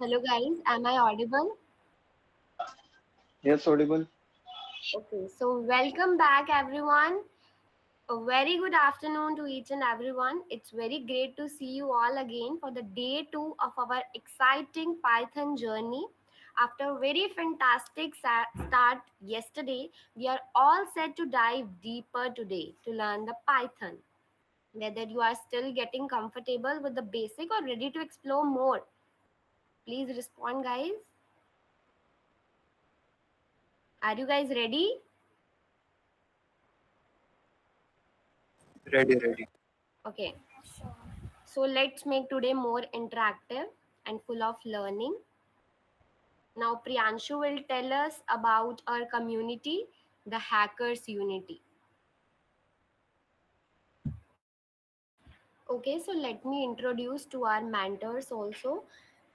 Hello guys, am I audible? Yes, audible. Okay, so welcome back everyone. A very good afternoon to each and everyone. It's very great to see you all again for the day 2 of our exciting Python journey. After a very fantastic start yesterday, we are all set to dive deeper today to learn the Python. Whether you are still getting comfortable with the basic or ready to explore more, please respond guys. Are you guys ready? Ready, ready. Okay, so let's make today more interactive and full of learning. Now, Priyanshu will tell us about our community, the Hackers Unity. Okay, so let me introduce to our mentors also.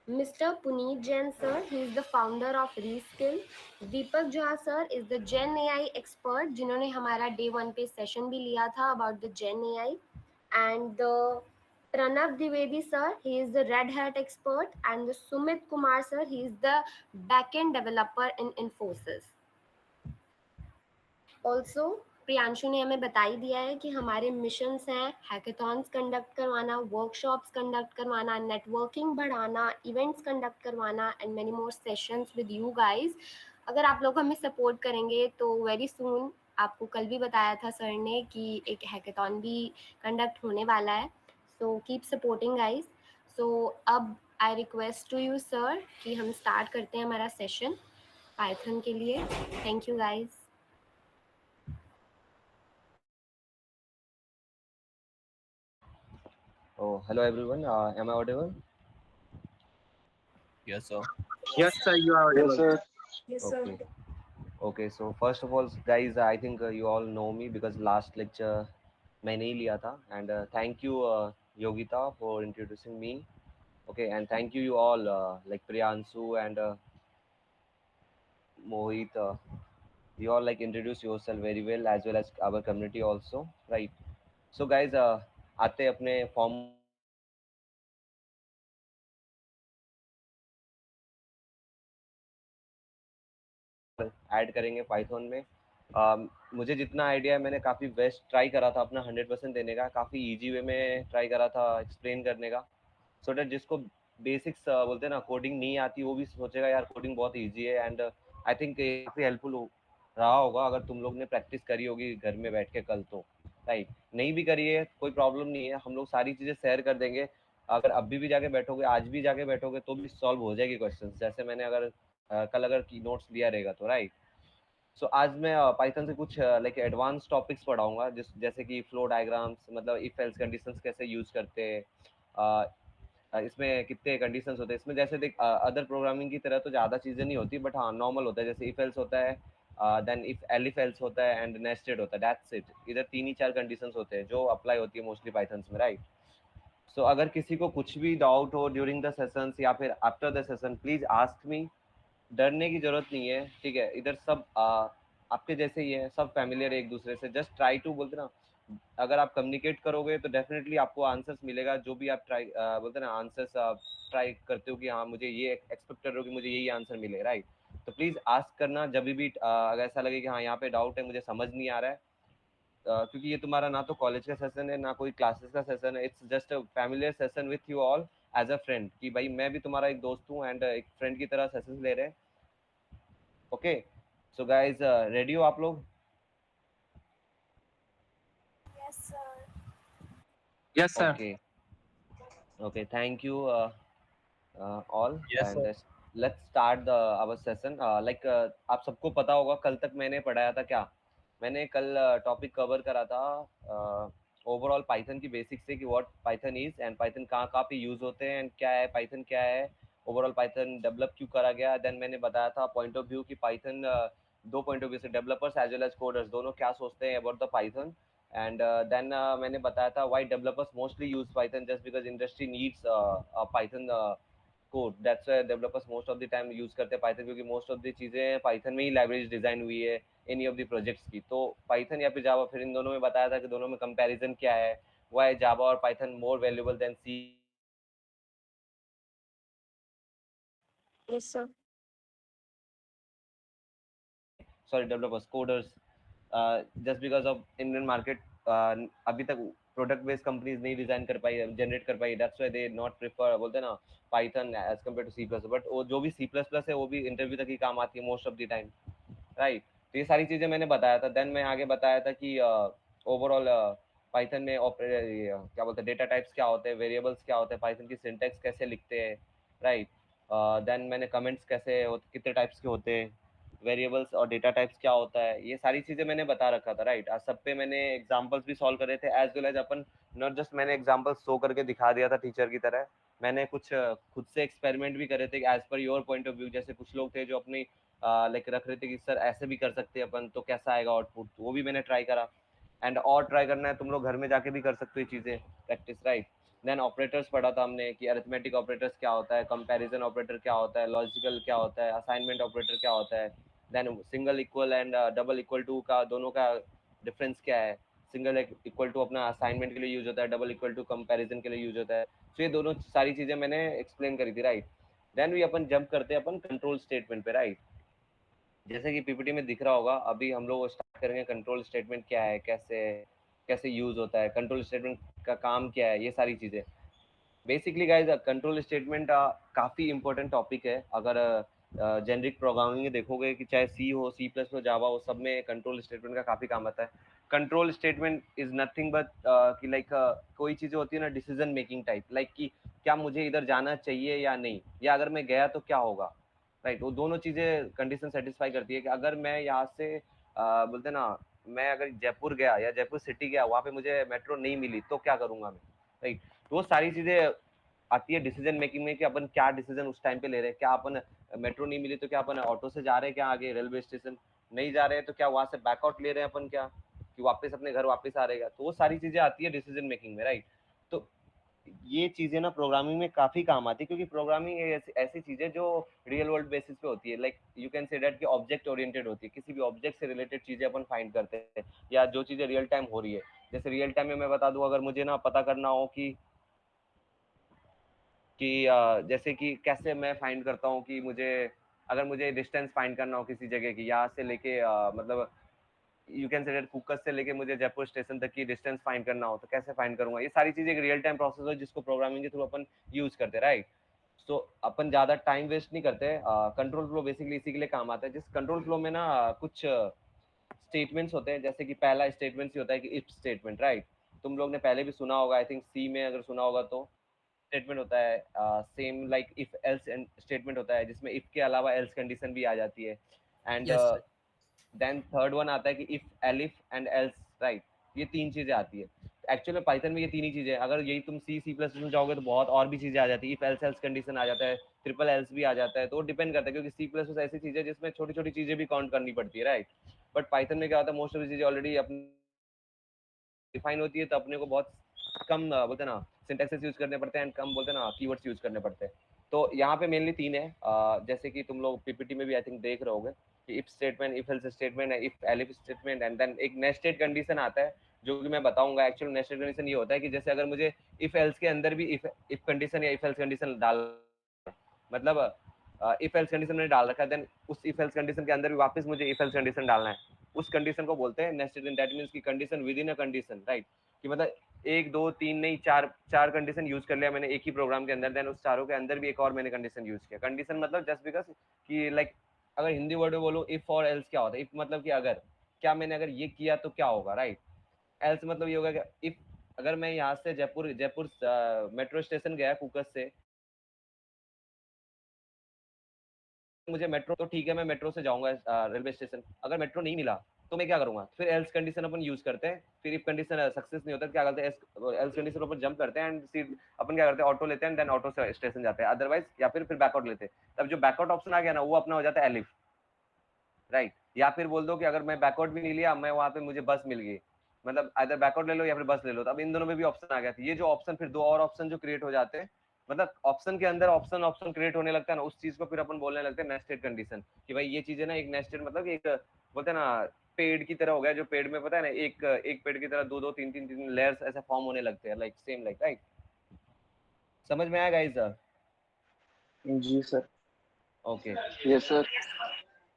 Mr. Puneet Jain sir, he is the founder of Reskill. Deepak Jha sir is the Gen AI expert जिन्होंने हमारा day 1 पे session भी लिया था about the Gen AI. And the Pranav Dwivedi sir, he is the Red Hat expert, and the Sumit Kumar sir, he is the backend developer in Infosys. Also Priyanshu ने हमें बता ही दिया है कि हमारे मिशंस हैं हैकेथॉन्स कंडक्ट करवाना, workshops conduct करवाना, नेटवर्किंग बढ़ाना, इवेंट्स कंडक्ट करवाना and many more sessions with you guys. अगर आप लोग हमें सपोर्ट करेंगे तो वेरी सून, आपको कल भी बताया था सर ने कि एक हैकेथॉन भी कंडक्ट होने वाला है. So keep supporting guys. So अब I request to you sir कि हम स्टार्ट करते हैं हमारा सेशन पाइथन के लिए. Thank you guys. Oh, hello everyone. Am I audible? Yes, sir. Yes, sir, you are Yes, audible. sir. Yes, sir. Okay. Okay. So first of all, guys, I think you all know me because last lecture मैंने ही लिया था, and thank you Yogita for introducing me. Okay, and thank you all like Priyansu and Mohit. You all like introduce yourself very well as well as our community also, right? So guys, आते हैं अपने formal discussion पे. So आज हम add करेंगे Python में. मुझे जितना आइडिया है मैंने काफ़ी बेस्ट ट्राई करा था अपना 100% देने का, काफ़ी इजी वे में ट्राई करा था एक्सप्लेन करने का, सो डैट जिसको बेसिक्स बोलते हैं ना कोडिंग नहीं आती वो भी सोचेगा यार कोडिंग बहुत इजी है. एंड आई थिंक काफ़ी हेल्पफुल रहा होगा अगर तुम लोग ने प्रैक्टिस करी होगी घर में बैठ के कल तो, राइट. नहीं भी करी है कोई प्रॉब्लम नहीं है, हम लोग सारी चीज़ें शेयर कर देंगे. अगर अभी भी जाके बैठोगे, आज भी जाके बैठोगे तो भी सॉल्व हो जाएगी क्वेश्चन, जैसे मैंने अगर कल अगर की नोट्स लिया रहेगा तो, राइट. सो आज मैं पाइथन से कुछ लाइक एडवांस टॉपिक्स पढ़ाऊंगा जैसे कि फ्लो डायग्राम्स, मतलब इफ एल्स कंडीशंस कैसे यूज करते हैं, इसमें कितने कंडीशंस होते हैं इसमें. जैसे देख अदर प्रोग्रामिंग की तरह तो ज़्यादा चीज़ें नहीं होती, बट हाँ नॉर्मल होता है. जैसे इफ एल्स होता है, देन इफ एलिफ एल्स होता है एंड नेस्टेड होता है, दैट्स इट. इधर 3 ही 4 कंडीशंस होते हैं जो अप्लाई होती है मोस्टली पाइथन में, राइट. सो अगर किसी को कुछ भी डाउट हो ड्यूरिंग द सेशंस या फिर after the session, please ask मी. डरने की जरूरत नहीं है, ठीक है. इधर सब आपके जैसे ही है, सब फैमिलियर है एक दूसरे से. जस्ट ट्राई टू बोलते ना, अगर आप कम्युनिकेट करोगे तो डेफिनेटली आपको आंसर्स मिलेगा. जो भी आप ट्राई बोलते ना आंसर्स आप ट्राई करते हो कि हाँ मुझे ये एक्सपेक्ट कर रहे हो कि मुझे यही आंसर मिले, राइट. तो प्लीज आस्क करना जब भी अगर ऐसा लगे कि हाँ यहाँ पे डाउट है, मुझे समझ नहीं आ रहा है. क्योंकि ये तुम्हारा ना तो कॉलेज का सेशन है ना कोई क्लासेस का सेशन है, it's just a familiar session with you all as a friend, कि भाई मैं भी तुम्हारा एक दोस्त हूँ एंड एक फ्रेंड की तरह सेशन ले रहे हैं. ओके. सो गाइज रेडी हो आप लोग? Yes, sir. Yes, sir. Okay. Okay, thank you all Yes, and sir. Let's start the our session. Like आप सबको पता होगा कल तक मैंने पढ़ाया था क्या. मैंने कल टॉपिक कवर करा था ओवरऑल पाइथन की बेसिक से, कि what Python is and Python कहाँ कहाँ पे यूज होते हैं एंड क्या है पाइथन, क्या है ओवरऑल पाइथन डेवलप क्यों करा गया. देन मैंने बताया था पॉइंट ऑफ व्यू कि पाइथन दो पॉइंट ऑफ व्यू से, developers as well as coders दोनों क्या सोचते हैं about the Python. And then मैंने बताया था why developers mostly use Python, just because industry needs Python code, that's why developers most of the time use करते हैं पाइथन, क्योंकि मोस्ट ऑफ द चीजें पाइथन में ही लाइब्रेरीज डिजाइन हुई है एनी ऑफ द प्रोजेक्ट्स की. तो पाइथन या फिर जावा, फिर इन दोनों में बताया था कि दोनों में कंपैरिजन क्या है, व्हाई जावा और Python more valuable then C Yes, sir. sorry, developers, coders, just because of Indian market, अभी तक प्रोडक्ट बेस्ड कंपनीज नहीं डिजाइन कर पाई, जनरेट कर पाई, that's why they not prefer, बोलते हैं ना, Python as compare to C plus. But वो जो भी सी प्लस प्लस है वो भी इंटरव्यू तक ही काम आती है most of the time, right. तो ये सारी चीजें मैंने बताया था। देन मैं आगे बताया था कि ओवरऑल पाइथन में क्या बोलते हैं, डेटा टाइप्स क्या होते हैं, वेरिएबल्स क्या होते हैं, पाइथन की सिंटैक्स कैसे लिखते हैं, राइट। देन मैंने कमेंट्स कैसे होते, कितने टाइप्स के होते हैं, वेरिएबल्स और डेटा टाइप्स क्या होता है, ये सारी चीजें मैंने बता रखा था, राइट। सब पे मैंने एग्जांपल्स भी सॉल्व करे थे, एज वेल एज अपन नॉट जस्ट मैंने एग्जांपल्स शो करके दिखा दिया था टीचर की तरह, मैंने कुछ खुद से एक्सपेरिमेंट भी करे थे as per your point of view. जैसे कुछ लोग थे जो अपनी लाइक रख रहे थे कि सर ऐसे भी कर सकते हैं अपन, तो कैसा आएगा आउटपुट, वो भी मैंने ट्राई करा। एंड और ट्राई करना है तुम लोग घर में जाके भी कर सकते हो ये चीजें, प्रैक्टिस, राइट। देन ऑपरेटर्स पढ़ा था हमने कि अरिथमेटिक ऑपरेटर्स क्या होता है, कंपैरिजन ऑपरेटर क्या होता है, लॉजिकल क्या होता है, असाइनमेंट ऑपरेटर क्या होता है, then single equal and double equal to का दोनों का डिफरेंस क्या है। सिंगल इक्वल टू अपना असाइनमेंट के लिए यूज होता है, डबल इक्वल टू कंपैरिजन के लिए यूज होता है। तो ये दोनों सारी चीजें मैंने एक्सप्लेन करी थी, राइट। देन भी अपन जंप करते हैं अपन कंट्रोल स्टेटमेंट पे, राइट। जैसे कि पीपीटी में दिख रहा होगा, अभी हम लोग स्टार्ट करेंगे कंट्रोल स्टेटमेंट क्या है, कैसे कैसे यूज होता है, कंट्रोल स्टेटमेंट का काम क्या है, ये सारी चीजें। बेसिकली गाइस कंट्रोल स्टेटमेंट काफी इंपॉर्टेंट टॉपिक है। अगर जेनरिक प्रोग्रामिंग में देखोगे कि चाहे सी हो, सी प्लस हो, जावा हो, सब में कंट्रोल स्टेटमेंट का काफी काम आता है। Control statement is nothing but कि लाइक कोई चीजें होती है ना डिसीजन मेकिंग टाइप, लाइक कि क्या मुझे इधर जाना चाहिए या नहीं, या अगर मैं गया तो क्या होगा, राइट। वो दोनों चीजें कंडीशन सेटिस्फाई करती है कि अगर मैं यहाँ से बोलते ना, मैं अगर जयपुर गया या जयपुर सिटी गया, वहाँ पे मुझे मेट्रो नहीं मिली तो क्या करूंगा मैं, राइट। तो वो सारी चीजें आती है डिसीजन मेकिंग में कि अपन क्या डिसीजन उस टाइम पे ले रहे हैं। क्या अपन मेट्रो नहीं मिली तो क्या अपन ऑटो से जा रहे हैं, क्या आगे रेलवे स्टेशन नहीं जा रहे हैं तो क्या वहां से बैकआउट ले रहे हैं अपन, क्या कि वापस अपने घर वापस आ रहेगा। तो वो सारी चीजें आती है डिसीजन मेकिंग में, राइट। तो ये चीजें ना प्रोग्रामिंग में काफी काम आती है, क्योंकि प्रोग्रामिंग ऐसी चीज है जो रियल वर्ल्ड बेसिस पे होती है। Like you can say that कि ऑब्जेक्ट ओरिएंटेड होती है, किसी भी ऑब्जेक्ट से रिलेटेड चीजें अपन फाइंड करते हैं, या जो चीजें रियल टाइम हो रही है। जैसे रियल टाइम में मैं बता दूं, अगर मुझे ना पता करना हो कि जैसे कि कैसे मैं फाइंड करता हूँ कि मुझे, अगर मुझे डिस्टेंस फाइंड करना हो किसी जगह की, यहाँ से लेके मतलब यू कैन से दैट कुकस से लेके मुझे जयपुर स्टेशन तक की डिस्टेंस फाइंड करना हो तो कैसे फाइंड करूंगा। ये सारी चीजें एक रियल टाइम प्रोसेस है जिसको प्रोग्रामिंग के थ्रू अपन यूज करते हैं, राइट। सो अपन ज्यादा टाइम वेस्ट नहीं करते। कंट्रोल फ्लो बेसिकली इसी के लिए काम आता है। जिस कंट्रोल फ्लो में ना कुछ स्टेटमेंट्स होते हैं, जैसे कि पहला स्टेटमेंट ही होता है कि इफ स्टेटमेंट, राइट। तुम लोग ने पहले भी सुना होगा, आई थिंक सी में अगर सुना होगा तो स्टेटमेंट होता है same like if else statement होता है, जिसमें इफ के अलावा एल्स कंडीशन भी आ जाती है। And yes sir. Then third one आता है कि if elif and else, right. ये तीन चीजें आती है एक्चुअली पाइथन में, ये तीन ही चीजें। अगर यही तुम सी सी प्लस में जाओगे तो बहुत और भी चीजें आ जाती है, इफ एल्स एल्स कंडीशन आ जाता है, ट्रिपल एल्स भी आ जाता है। तो डिपेंड करता है, क्योंकि सी प्लस ऐसी चीज है जिसमें छोटी छोटी चीजें भी काउंट करनी पड़ती है, राइट। बट पाइथन में क्या होता है, मोस्ट ऑफ दी चीजें ऑलरेडी अपनी डिफाइन होती है, तो अपने को बहुत कम बोलते हैं ना सिंटैक्सेस यूज करने पड़ते हैं, एंड कम बोलते हैं ना कीवर्ड्स यूज करने पड़ते हैं। तो यहाँ पे मेनली तीन है, जैसे कि तुम लोग पीपीटी में भी आई थिंक देख रहे होगे कि if statement, if else statement है, if elif statement, and then एक नेस्टेड कंडीशन आता है जो कि मैं बताऊंगा। एक्चुअल नेस्टेड कंडीशन ये होता है कि जैसे अगर मुझे इफ एल्स के अंदर भी इफ कंडीशन या इफ एल्स कंडीशन डाल, मतलब इफ एल्स कंडीशन मैंने डाल रखा है, देन उस इफ एल्स कंडीशन के अंदर भी वापस मुझे इफ एल्स कंडीशन डालना है। उस कंडीशन को बोलते हैं नेस्टेड इन, दैट मींस की condition with in a condition, right. कि मतलब एक दो तीन नहीं, चार चार कंडीशन यूज कर लिया मैंने एक ही प्रोग्राम के अंदर, देन उस चारों के अंदर भी एक और मैंने कंडीशन यूज किया। कंडीशन मतलब जस्ट बिकॉज कि लाइक अगर हिंदी वर्ड में बोलो इफ और एल्स क्या होता है, इफ मतलब कि अगर, क्या मैंने अगर ये किया तो क्या होगा, राइट। एल्स मतलब ये होगा कि इफ अगर मैं यहाँ से जयपुर जयपुर मेट्रो स्टेशन गया कुकस से, मुझे मेट्रो तो ठीक है, मैं मेट्रो से जाऊंगा रेलवे स्टेशन, अगर मेट्रो नहीं मिला तो मैं क्या करूंगा, फिर एल्स कंडीशन अपन यूज करते हैं। फिर इफ कंडीशन सक्सेस नहीं होता क्या करते हैं, एल्स कंडीशन ऊपर जंप करते हैं, एंड अपन क्या करते हैं, ऑटो लेते हैं, देन ऑटो से स्टेशन जाते हैं, अदरवाइज या फिर बैकआउट लेते हैं। तब जो बैकआउट ऑप्शन आ गया ना, वो अपना हो जाता है एलिफ, राइट। या फिर बोल दो कि अगर मैं बैकआउट भी नहीं लिया, मैं वहां पे मुझे बस मिल गई, मतलब आइदर बैकआउट ले लो या फिर बस ले लो, तो अब इन दोनों में भी ऑप्शन आ गया था। ये जो ऑप्शन, फिर दो और ऑप्शन जो क्रिएट हो जाते हैं, मतलब ऑप्शन के अंदर ऑप्शन ऑप्शन क्रिएट होने लगता है ना, उस चीज को फिर अपन बोलने लगते हैं नेस्टेड कंडीशन। कि भाई ये चीज है ना, एक नेस्टेड मतलब एक बोलते हैं ना पेड़ की तरह हो गया, जो पेड़ में पता है ना एक एक पेड़ की तरह दो दो तीन तीन तीन लेयर्स ऐसे फॉर्म होने लगते हैं, लाइक सेम लाइक, राइट। समझ में आया गाइस? जी sir. Okay yes sir.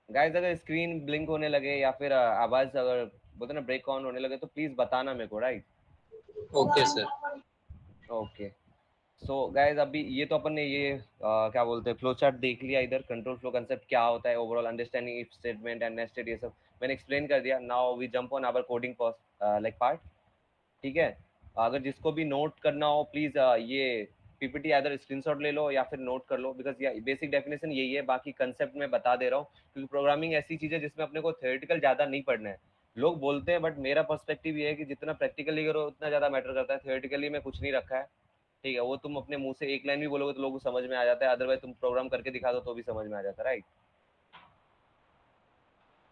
Guys, अगर स्क्रीन ब्लिंक होने लगे या फिर आवाज अगर बोलते ना ब्रेक ऑन होने लगे तो प्लीज बताना मेरे को, right? Okay sir. Okay so guys, अभी ये तो अपन ने ये क्या बोलते हैं फ्लो चार्ट देख लिया, इधर कंट्रोल फ्लो कंसेप्ट क्या होता है, overall understanding if statement and nested, ये सब मैंने एक्सप्लेन कर दिया। Now we jump on our coding like part. ठीक है, अगर जिसको भी नोट करना हो प्लीज ये पीपीटी आइदर स्क्रीनशॉट ले लो या फिर नोट कर लो, बिकॉज ये बेसिक डेफिनेशन यही है, बाकी कंसेप्ट मैं बता दे रहा हूँ, क्योंकि प्रोग्रामिंग ऐसी चीज है जिसमें अपने को थ्योरेटिकल ज्यादा नहीं पढ़ना है। लोग बोलते हैं, बट मेरा पर्सपेक्टिव ये है कि जितना प्रैक्टिकली करो उतना ज्यादा मैटर करता है, थ्योरेटिकली में कुछ नहीं रखा है। ठीक है, वो तुम अपने मुंह से एक लाइन भी बोलोगे तो लोगों को समझ में आ जाता है, अदरवाइज तुम प्रोग्राम करके दिखा दो तो भी समझ में आ जाता है, राइट?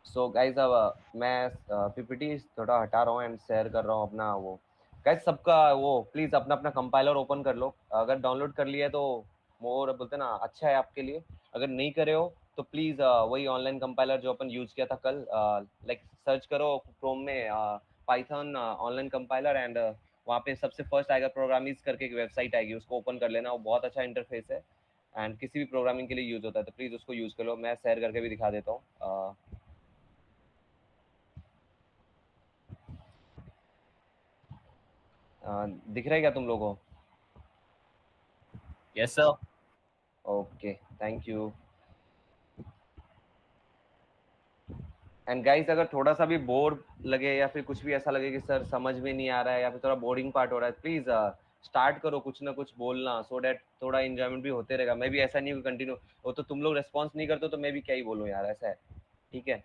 सो गाइज, अब मैं पीपीटी थोड़ा हटा रहा हूँ एंड शेयर कर रहा हूँ अपना वो। गाइज, सबका वो प्लीज अपना अपना कंपाइलर ओपन कर लो, अगर डाउनलोड कर लिया है तो मोर बोलते ना अच्छा है आपके लिए, अगर नहीं करे हो तो प्लीज वही ऑनलाइन कंपाइलर जो अपन यूज किया था कल, लाइक सर्च करो क्रोम में पाइथन ऑनलाइन कंपाइलर, एंड वहाँ पे सबसे फर्स्ट आएगा प्रोग्रामिंग करके एक वेबसाइट आएगी, उसको ओपन कर लेना, वो बहुत अच्छा इंटरफेस है एंड किसी भी प्रोग्रामिंग के लिए यूज होता है, तो प्लीज उसको यूज कर लो। मैं शेयर करके भी दिखा देता हूँ। दिख रहा है क्या तुम लोगों को? Yes sir. Okay, thank you. And guys, अगर थोड़ा सा भी बोर लगे या फिर कुछ भी ऐसा लगे कि सर समझ में नहीं आ रहा है या फिर थोड़ा बोरिंग पार्ट हो रहा है, प्लीज स्टार्ट करो कुछ ना कुछ बोलना, सो डेट थोड़ा एंजॉयमेंट भी होते रहेगा। मैं भी ऐसा नहीं हूँ कंटिन्यू, वो तो तुम लोग रेस्पॉन्स नहीं करते तो मैं भी क्या ही बोलूँ यार, ऐसा है। ठीक है,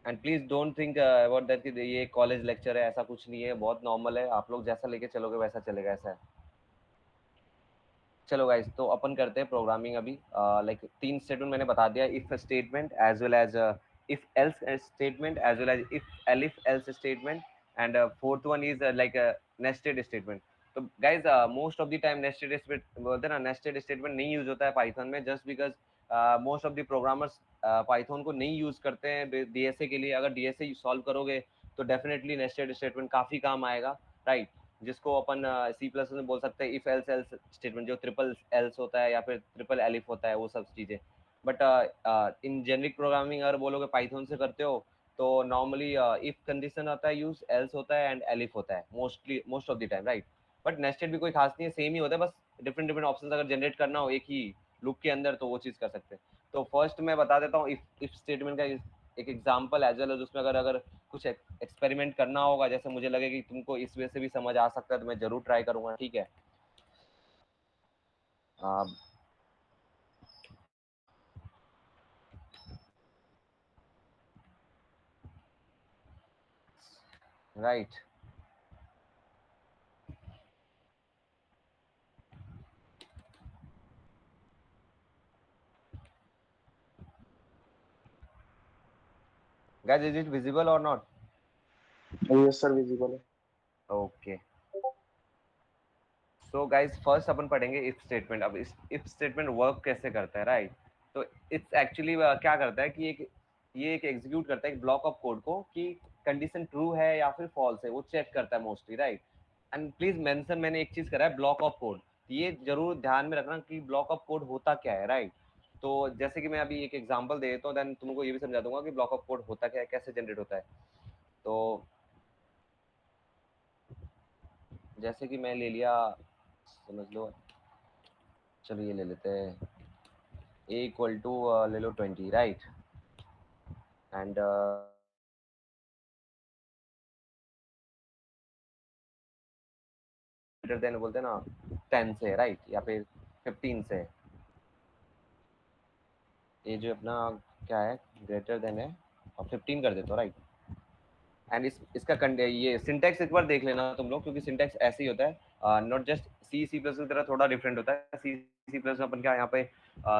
and please don't think about that कि ये कॉलेज लेक्चर है, ऐसा कुछ नहीं है, बहुत नॉर्मल है, आप लोग जैसा लेके चलोगे वैसा चलेगा, ऐसा है। चलो गाइस, तो अपन करते हैं प्रोग्रामिंग अभी। लाइक 3 स्टेटमेंट मैंने बता दिया, if statement as well as if else statement as well as if elif else statement, and fourth one is like nested statement. तो guys, most of the time nested statement बोलते हैं ना, nested statement नहीं use होता है Python में, just because most of the programmers Python को नहीं यूज करते हैं डीएसए के लिए। अगर डीएसए सॉल्व करोगे तो डेफिनेटली नेस्टेड स्टेटमेंट काफी काम आएगा, राइट? जिसको अपन सी प्लस में बोल सकते हैं इफ एल्स एल्स स्टेटमेंट, जो ट्रिपल एल्स होता है या फिर ट्रिपल एलिफ होता है, वो सब चीजें। बट इन जेनरिक प्रोग्रामिंग अगर बोलोगे पाइथन से करते हो तो नॉर्मली इफ कंडीशन आता है यूज, एल्स होता है एंड एलिफ होता है most of the time, right? But nested भी कोई खास नहीं है, सेम ही होता है, बस डिफरेंट डिफरेंट ऑप्शन अगर जनरेट करना हो एक ही लूप के अंदर तो वो चीज कर सकते हैं। तो फर्स्ट मैं बता देता हूँ इफ स्टेटमेंट का एक एग्जाम्पल एज वेल, उसमें अगर अगर कुछ एक्सपेरिमेंट करना होगा, जैसे मुझे लगे कि तुमको इस वजह से भी समझ आ सकता है तो मैं जरूर ट्राई करूंगा, ठीक है? Right. Guys, is it visible or not? Yes sir, visible है। ओके, सो गाइस, फर्स्ट अपन पढ़ेंगे इफ स्टेटमेंट। अब इस इफ स्टेटमेंट वर्क कैसे करता है, राइट? तो इट्स एक्चुअली क्या करता है कि ये एक एग्जीक्यूट करता है एक ब्लॉक ऑफ कोड को, कि कंडीशन ट्रू है या फिर फॉल्स है, वो चेक करता है mostly, right? And please mention, मैंने एक चीज करा है ब्लॉक ऑफ कोड, ये जरूर ध्यान में रखना कि ब्लॉक ऑफ कोड होता क्या है, राइट? तो जैसे कि मैं अभी एक एग्जांपल दे देता हूँ, देन तुमको ये भी समझा दूंगा कि ब्लॉक ऑफ कोड होता क्या है, कैसे जनरेट होता है। तो जैसे कि मैं ले लिया, समझ लो, चलो ये ले लेते हैं, ए इक्वल टू ले लो 20, राइट? एंड ग्रेटर देन बोलते हैं ना 10 से, राइट? या फिर 15 से, ये जो अपना क्या है ग्रेटर देन है, और 15 कर देते हो, राइट? एंड इसका ये सिंटैक्स एक बार देख लेना तुम लोग, क्योंकि सिंटैक्स ऐसे ही होता है, नॉट जस्ट सी प्लस की तरह थोड़ा डिफरेंट होता है। सी प्लस में अपन क्या यहाँ पे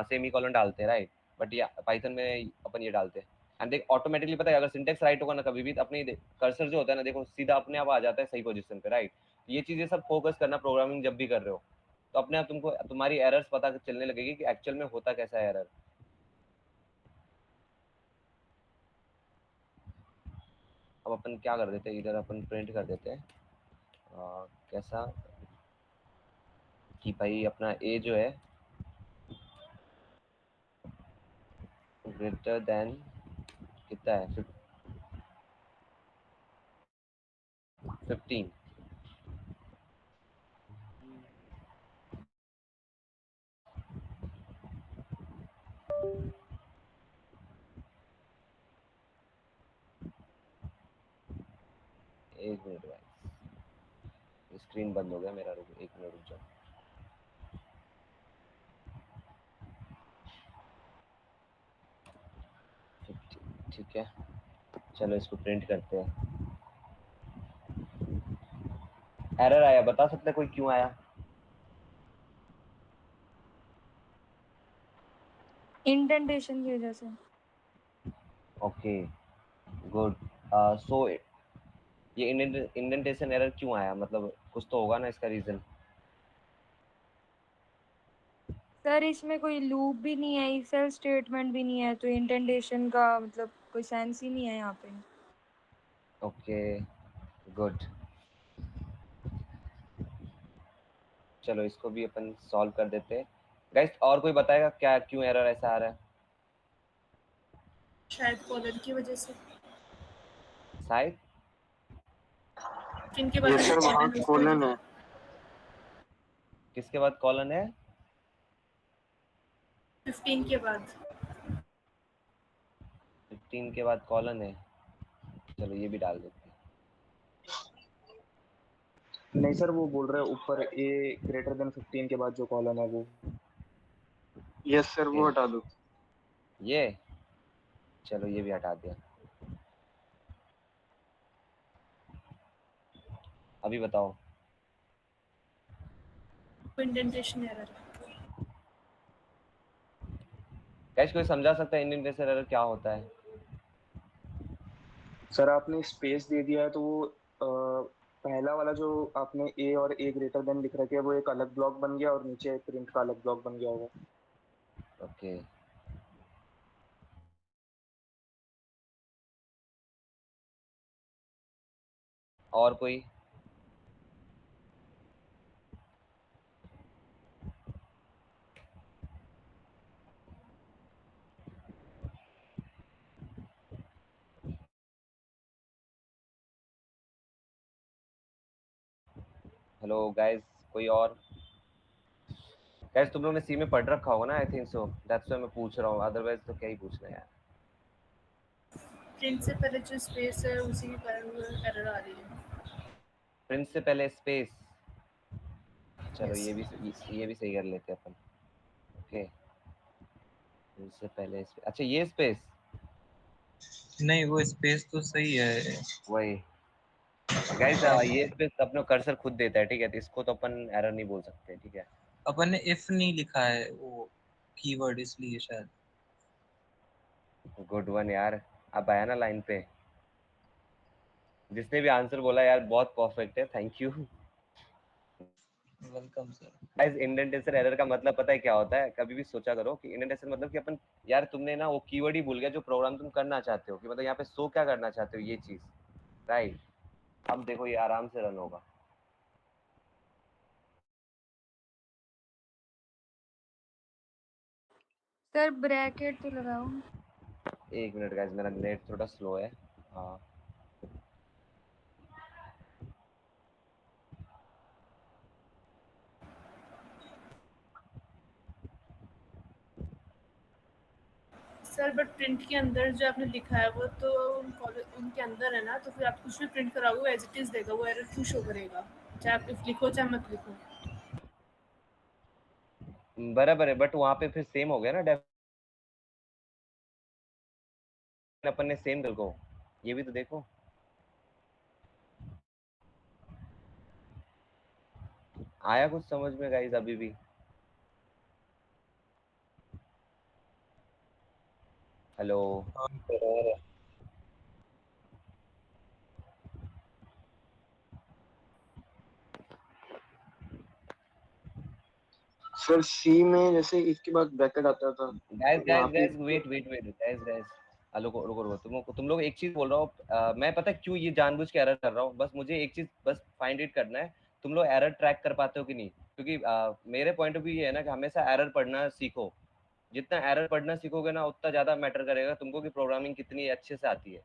सेमी कॉलन डालते हैं, राइट? बट ये पाइथन में अपन ये डालते हैं। एंड देख ऑटोमेटिकली पता है, अगर सिंटैक्स राइट होगा ना कभी भी, अपने कर्सर जो होता है ना, देखो सीधा अपने आप आ जाता है सही पोजीशन पे, राइट? ये चीजें सब फोकस करना प्रोग्रामिंग जब भी कर रहे हो, तो अपने आप तुमको तुम्हारी एरर्स पता चलने लगेगी कि एक्चुअल में होता कैसा है एरर। अब अपन क्या कर देते हैं, इधर अपन प्रिंट कर देते हैं कैसा कि भाई अपना ए जो है greater than कितना है 15 एक मिनट गाइस स्क्रीन बंद हो गया मेरा रुको एक मिनट रुक जाओ ठीक है चलो इसको प्रिंट करते हैं एरर आया बता सकते कोई क्यों आया इंडेंटेशन की वजह से। ओके गुड सो ये इंडेंटेशन एरर क्यों आया मतलब कुछ तो होगा ना इसका रीजन सर इसमें कोई लूप भी नहीं है, इफ एल्स स्टेटमेंट भी नहीं है, तो इंडेंटेशन का मतलब कोई सेंस ही नहीं है यहाँ पे। ओके गुड चलो इसको भी अपन सॉल्व कर देते हैं गाइस और कोई बताएगा क्या क्यों एरर ऐसा आ रहा है शायद कॉलर की वजह से शायद किनके बाद ये सर वहाँ कोलन है किसके बाद कॉलन है 15 के बाद 15 के बाद कॉलन है चलो ये भी डाल देते हैं नहीं सर वो बोल रहे हैं ऊपर ए ग्रेटर देन 15 के बाद जो कॉलन है वो यस सर वो हटा दो ये चलो ये भी हटा दिया अभी बताओ इंडेंटेशन एरर गाइस कोई समझा सकता है इंडेंटेशन एरर क्या होता है सर आपने स्पेस दे दिया है तो वो पहला वाला जो आपने ए और ए ग्रेटर देन लिख रखे है वो एक अलग ब्लॉक बन गया और नीचे प्रिंट का अलग ब्लॉक बन गया होगा ओके और कोई हेलो गाइस कोई और गाइस तुम लोग ने सी में पढ़ रखा होगा ना I think so that's why मैं पूछ रहा हूँ अदरवाइज तो क्या ही पूछना है यार प्रिंट से पहले जो स्पेस है उसी के कारण एरर आ रही है प्रिंट से पहले स्पेस चलो Yes. ये भी सही कर लेते हैं अपन ओके प्रिंट से पहले अच्छा ये स्पेस नहीं वो स्पेस तो सही है। वही गाइस ये स्पेस अपना कर्सर खुद देता है ठीक है तो इसको तो अपन एरर नहीं बोल सकते ठीक है अपन ने इफ नहीं लिखा है वो कीवर्ड इसलिए शायद। गुड वन यार अब आया ना लाइन पे जिसने भी आंसर बोला यार बहुत परफेक्ट है thank you welcome sir. Guys indentation error का मतलब पता है क्या होता है कभी भी सोचा करो कि इंडेंटेशन मतलब कि अपन यार तुमने ना वो कीवर्ड ही भूल गया जो प्रोग्राम तुम करना चाहते हो कि मतलब यहाँ पे शो क्या करना चाहते हो ये चीज राइट अब देखो ये आराम से रन होगा सर ब्रैकेट तो लगाओ। एक मिनट गाइस मेरा नेट थोड़ा स्लो है हाँ सर बट प्रिंट के अंदर जो आपने लिखा है वो तो उनके अंदर है ना तो फिर आप कुछ भी प्रिंट कराओगे वो एज इट इज देगा वो एरर क्यों शो करेगा चाहे आप इफ लिखो चाहे मत लिखो बराबर है बट वहाँ पे फिर सेम हो गया ना अपन ने सेम को ये भी तो देखो आया कुछ समझ में गाइस अभी भी हेलो सर सी में जैसे इफ के बाद ब्रैकेट आता था गाइस वहाँ गाइस पे गाइस वेट गाइस रुको रुको रुको तुम लोग एक चीज बोल रहा हूँ मैं पता है क्यों ये जानबूझ के एरर कर रहा हूँ बस मुझे एक चीज बस फाइंड इट करना है तुम लोग एरर ट्रैक कर पाते हो कि नहीं क्योंकि मेरे पॉइंट ऑफ व्यू ये है ना कि हमेशा एरर पढ़ना सीखो जितना एरर पढ़ना सीखोगे ना उतना ज्यादा मैटर करेगा तुमको कि प्रोग्रामिंग कितनी अच्छे से आती है।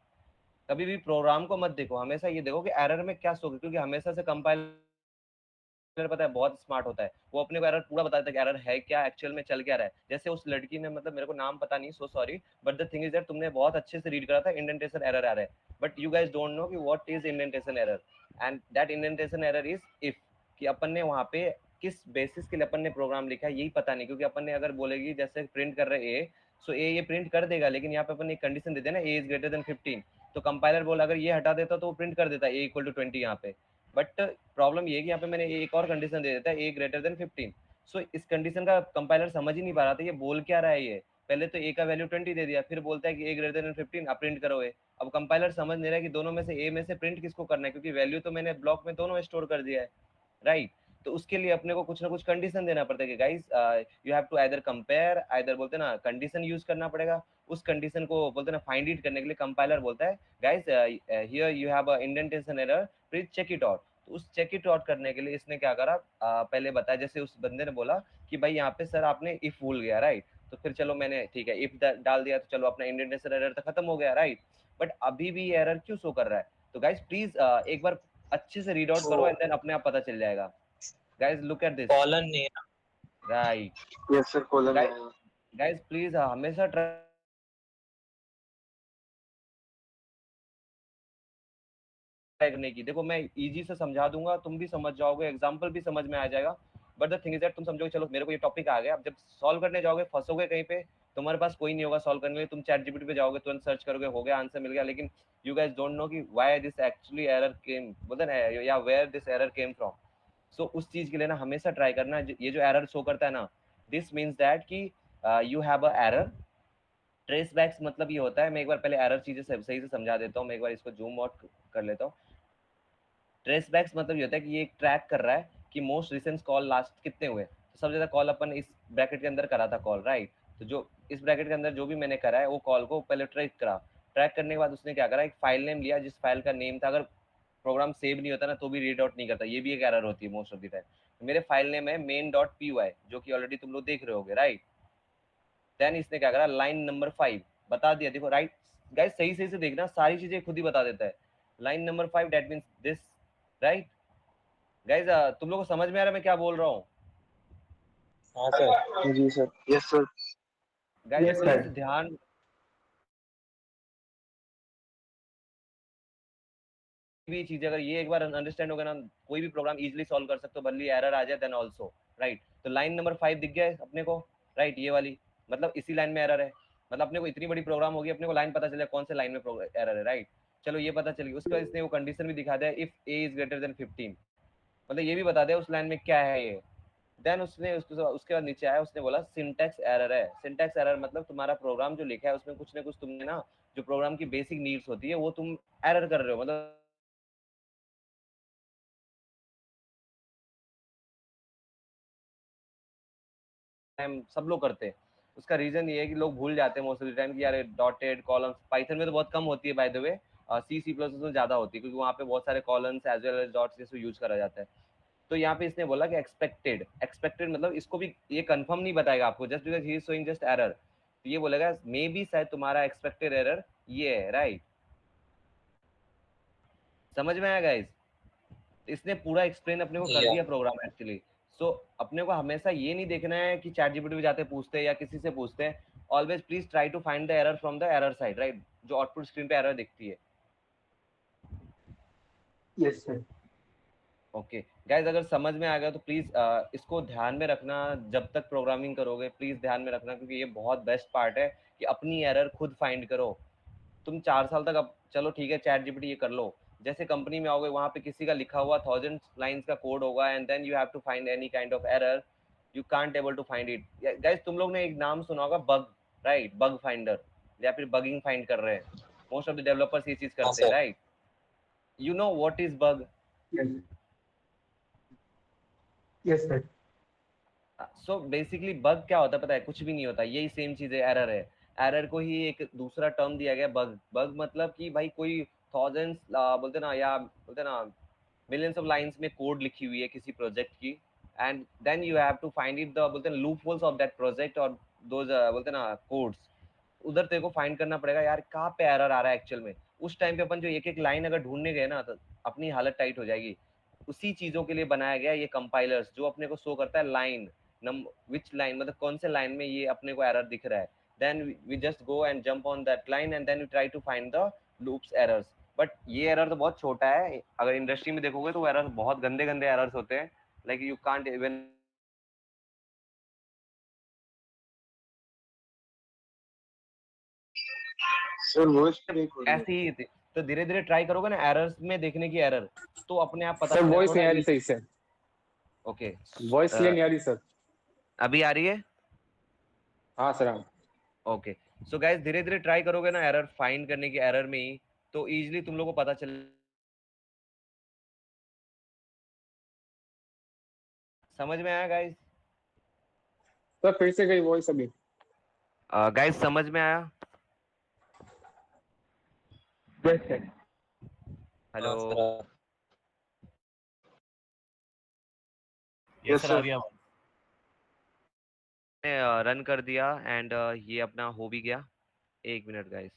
कभी भी प्रोग्राम को मत देखो, हमेशा ये देखो कि एरर में क्या सो, क्योंकि हमेशा से कंपाइलर पता है बहुत स्मार्ट होता है, वो अपने को एरर पूरा बता देता है कि एरर है क्या, एक्चुअल में चल क्या रहा है। जैसे उस लड़की ने, मतलब मेरे को नाम पता नहीं, so sorry, but the thing is that तुमने बहुत अच्छे से रीड करा था इंडेंटेशन एरर आ रहा है, but you guys don't know कि what is indentation error, and that indentation error is if, कि अपन ने वहां पे किस बेसिस के लिए अपन ने प्रोग्राम लिखा है यही पता नहीं, क्योंकि अपन ने अगर बोलेगी जैसे प्रिंट कर रहे ए, सो ए ये प्रिंट कर देगा, लेकिन यहाँ पे अपन एक कंडीशन देते हैं ना, ए इज ग्रेटर देन 15, तो कंपाइलर बोला अगर ये हटा देता तो वो प्रिंट कर देता ए इक्वल टू 20 यहाँ पे, बट प्रॉब्लम ये है कि यहाँ पे मैंने एक और कंडीशन दे देता है ए ग्रेटर देन 15, सो इस कंडीशन का कंपाइलर समझ ही नहीं पा रहा था ये बोल क्या रहा है। ये पहले तो ए का वैल्यू 20 दे दिया, फिर बोलता है कि ए ग्रेटर देन 15 आप प्रिंट करो ए। अब कंपाइलर समझ नहीं रहा है कि दोनों में से ए में से प्रिंट किसको करना है, क्योंकि वैल्यू तो मैंने ब्लॉक में दोनों स्टोर कर दिया है, राइट। तो उसके लिए अपने को कुछ ना कुछ कंडीशन देना पड़ता है कि guys you have to either compare, either बोलते हैं ना कंडीशन यूज करना पड़ेगा। उस कंडीशन को बोलते हैं ना फाइंड इट करने के लिए कंपाइलर बोलता है guys here you have a indentation error, please check it out. तो उस चेक इट आउट करने के लिए इसने क्या करा, पहले बताया, जैसे उस बंदे ने बोला कि भाई यहाँ पे सर आपने इफ भूल गया, राइट, तो फिर चलो मैंने ठीक है इफ डाल दिया, तो चलो अपना इंडेंटेशन एरर तो खत्म हो गया, राइट। बट अभी भी एरर क्यों शो कर रहा है, तो गाइस प्लीज एक बार अच्छे से रीड आउट करो एंड देन अपने आप पता चल जाएगा। Guys look at this, colon नहीं है ना। Right. Yes sir, colon guys है। गाइस प्लीज हमेशा ट्राई करने की, देखो मैं इजी से समझा दूंगा, तुम भी समझ जाओगे, एग्जांपल भी समझ में आ जाएगा, but the thing is that तुम समझोगे चलो मेरे को ये टॉपिक आ गया, अब जब सॉल्व करने जाओगे फंसोगे कहीं पे, तुम्हारे पास कोई नहीं होगा सॉल्व करने के लिए, तुम चैट जीपीटी पे जाओगे, तुरंत सर्च करोगे, हो गया आंसर मिल गया, लेकिन यू गाइस डोंट नो कि why this actually error came, बोलते ना या where this error came from. So उस चीज के लिए ना हमेशा ट्राई करना, ये जो एरर शो करता है ना, दिस मीन्स दैट कि you have a error. Tracebacks मतलब ये होता है, मैं एक बार पहले एरर चीजें सही से समझा देता हूँ, मैं एक बार इसको जूम आउट कर लेता हूँ। ट्रेस बैक्स मतलब ये होता है कि ये एक ट्रैक कर रहा है कि मोस्ट रिसेंट कॉल लास्ट कितने हुए, तो सबसे ज्यादा कॉल अपन इस ब्रैकेट के अंदर करा था कॉल, राइट। तो जो इस ब्रैकेट के अंदर जो भी मैंने करा है वो कॉल को पहले ट्रैक करा, ट्रैक करने के बाद उसने क्या करा, एक फाइल नेम लिया जिस फाइल का नेम था, अगर प्रोग्राम सेव नहीं होता ना तो भी रीड आउट नहीं करता, ये भी एक एरर होती है मोस्ट ऑफ द टाइम। मेरे फाइल नेम है main.py जो कि ऑलरेडी तुम लोग देख रहे होगे, राइट। देन इसने क्या करा, लाइन नंबर 5 बता दिया, देखो राइट गाइस, सही सही से देखना, सारी चीजें खुद ही बता देता है। Line number 5 that means this, right. Guys तुम लोग को समझ में आ रहा है मैं क्या बोल रहा हूँ? हाँ सर। जी sir. Yes sir. Guys yes please sir. ध्यान, भी चीज अगर ये एक बार अंडरस्टैंड होगा ना, कोई भी प्रोग्राम इजीली सॉल्व कर सकते हो, भले एरर आ जाए देन आल्सो, राइट। तो लाइन नंबर 5 दिख गया है अपने को, राइट, ये वाली, मतलब इसी लाइन में एरर है, मतलब अपने को इतनी बड़ी प्रोग्राम होगी, अपने को लाइन पता चल जाए कौन से लाइन में एरर है, राइट। चलो ये पता चल गया, उसके बाद इसने वो कंडीशन भी दिखा दिया if A is greater than 15, मतलब ये भी बता दिया उस लाइन में क्या है ये। देन उसने उसके बाद नीचे आया, उसने बोला सिंटैक्स एरर है। सिंटैक्स एरर मतलब तुम्हारा प्रोग्राम जो लिखा है उसमें कुछ ना कुछ तुमने ना, जो प्रोग्राम की बेसिक नीड्स होती है वो तुम एरर कर रहे हो, मतलब टाइम सब लोग करते हैं। उसका रीजन ये है कि लोग भूल जाते हैं मोस्ट ऑफ द टाइम कि यार डॉटेड कॉलम्स, पाइथन में तो बहुत कम होती है by the way, C C plus में ज्यादा होती है, क्योंकि वहाँ पे बहुत सारे columns as well as dots जैसे यूज करा जाता है। तो यहाँ पे इसने बोला कि एक्सपेक्टेड, एक्सपेक्टेड मतलब इसको भी ये कंफर्म नहीं बताएगा आपको, just because he is showing just error, तो ये बोलेगा मे बी शायद तुम्हारा एक्सपेक्टेड एरर ये है, राइट। समझ में आया गाइस? इसने पूरा एक्सप्लेन अपने को कर या दिया प्रोग्राम एक्चुअली। सो अपने को हमेशा ये नहीं देखना है कि चैट जीपीटी पे जाते पूछते हैं या किसी से पूछते हैं, always please try to find the error from the error side, right, जो आउटपुट स्क्रीन पे एरर दिखती है। Yes sir. ओके गाइज, अगर समझ में आ गया तो प्लीज इसको ध्यान में रखना, जब तक प्रोग्रामिंग करोगे प्लीज ध्यान में रखना, क्योंकि ये बहुत बेस्ट पार्ट है कि अपनी एरर खुद फाइंड करो। तुम 4 साल तक, अब चलो ठीक है चैट जीपीटी ये कर लो, जैसे कंपनी में आओगे वहां पे किसी का लिखा हुआ 1000 लाइंस का कोड होगा and then you have to find any kind of error, you can't able to find it. Guys तुम लोग ने एक नाम सुना होगा बग, राइट, बग फाइंडर, या फिर बगिंग फाइंड कर रहे हैं, मोस्ट ऑफ द डेवलपर्स ये चीज हाँ करते हैं, sir. Right. You know what is bug? Yes. Yes sir. So basically bug क्या होता है पता है, कुछ भी नहीं होता, यही सेम चीज है, एरर है। एरर को ही एक दूसरा टर्म दिया गया बग। बग मतलब कि भाई कोई थाउजेंड्स बोलते ना, या बोलते ना मिलियंस ऑफ लाइंस में कोड लिखी हुई है किसी प्रोजेक्ट की, and then you have to find it the बोलते हैं loopholes of that project, और दोज बोलते ना कोड्स, उधर तेरे को फाइंड करना पड़ेगा यार कहाँ पे एरर आ रहा है एक्चुअल में। उस टाइम पे अपन जो एक एक लाइन अगर ढूंढने गए ना तो अपनी हालत टाइट हो जाएगी। उसी चीजों के लिए बनाया गया ये कंपाइलर्स, जो अपने को शो करता है लाइन विच लाइन, मतलब कौन से लाइन में ये अपने को एरर दिख रहा है। Then we just go and jump on that line and then we try to find the loops errors. But ये एरर तो बहुत छोटा है, अगर इंडस्ट्री में देखोगे तो एरर बहुत गंदे गंदे एरर्स होते हैं, like you can't even. Sir voice break हो रही है। ऐसे ही तो धीरे धीरे ट्राई करोगे ना एरर्स में देखने की एरर, तो अपने आप पता सर चलेगा वॉइस थोड़ा नहीं आ रही सही से, ओके। वॉइस क्लियर नहीं आ रही सर। अभी आ रही है? हाँ सर हाँ। ओके, सो गाइस धीरे धीरे ट्राई करोगे ना एरर फाइंड करने की, एरर में ही तो इजीली तुम लोग को पता चल। समझ में आया गाइस? सर फिर से गई वॉइस अभी। गाइस समझ में आया? Hello yes sir. रन कर दिया एंड ये अपना हो भी गया। एक मिनट गाइस।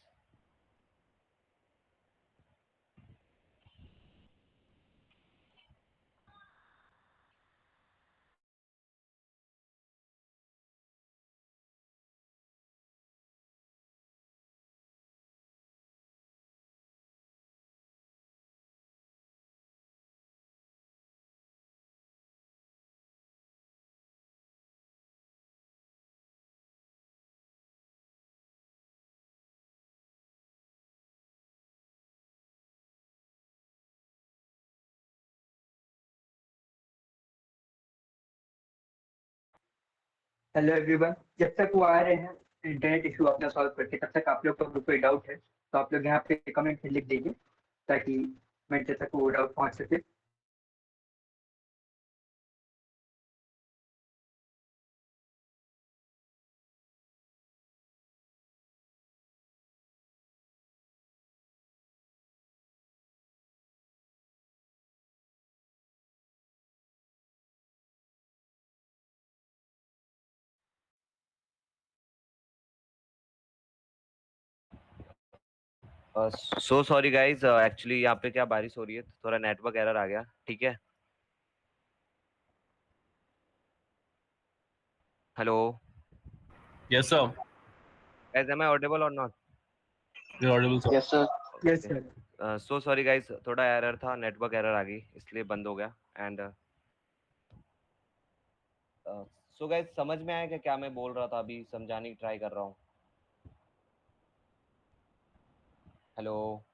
हेलो एवरीवन, जब तक वो आ रहे हैं इंटरनेट इशू अपना सॉल्व करके, तब तक आप लोग को कोई डाउट है तो आप लोग यहाँ पे कमेंट में लिख दीजिए ताकि मैं जब तक वो डाउट पहुँच सके। सो सॉरी गाइस, एक्चुअली यहाँ पे क्या बारिश हो रही है, थोड़ा नेटवर्क एरर आ गया, ठीक है। Hello Yes, sir. Guys, am I audible or not? You're audible, sir. Yes sir. Yes sir. So sorry guys, थोड़ा एरर था, नेटवर्क एरर आ गई इसलिए बंद हो गया। एंड सो गाइस समझ में आया कि क्या मैं बोल रहा था, अभी समझाने की ट्राई कर रहा हूँ। हेलो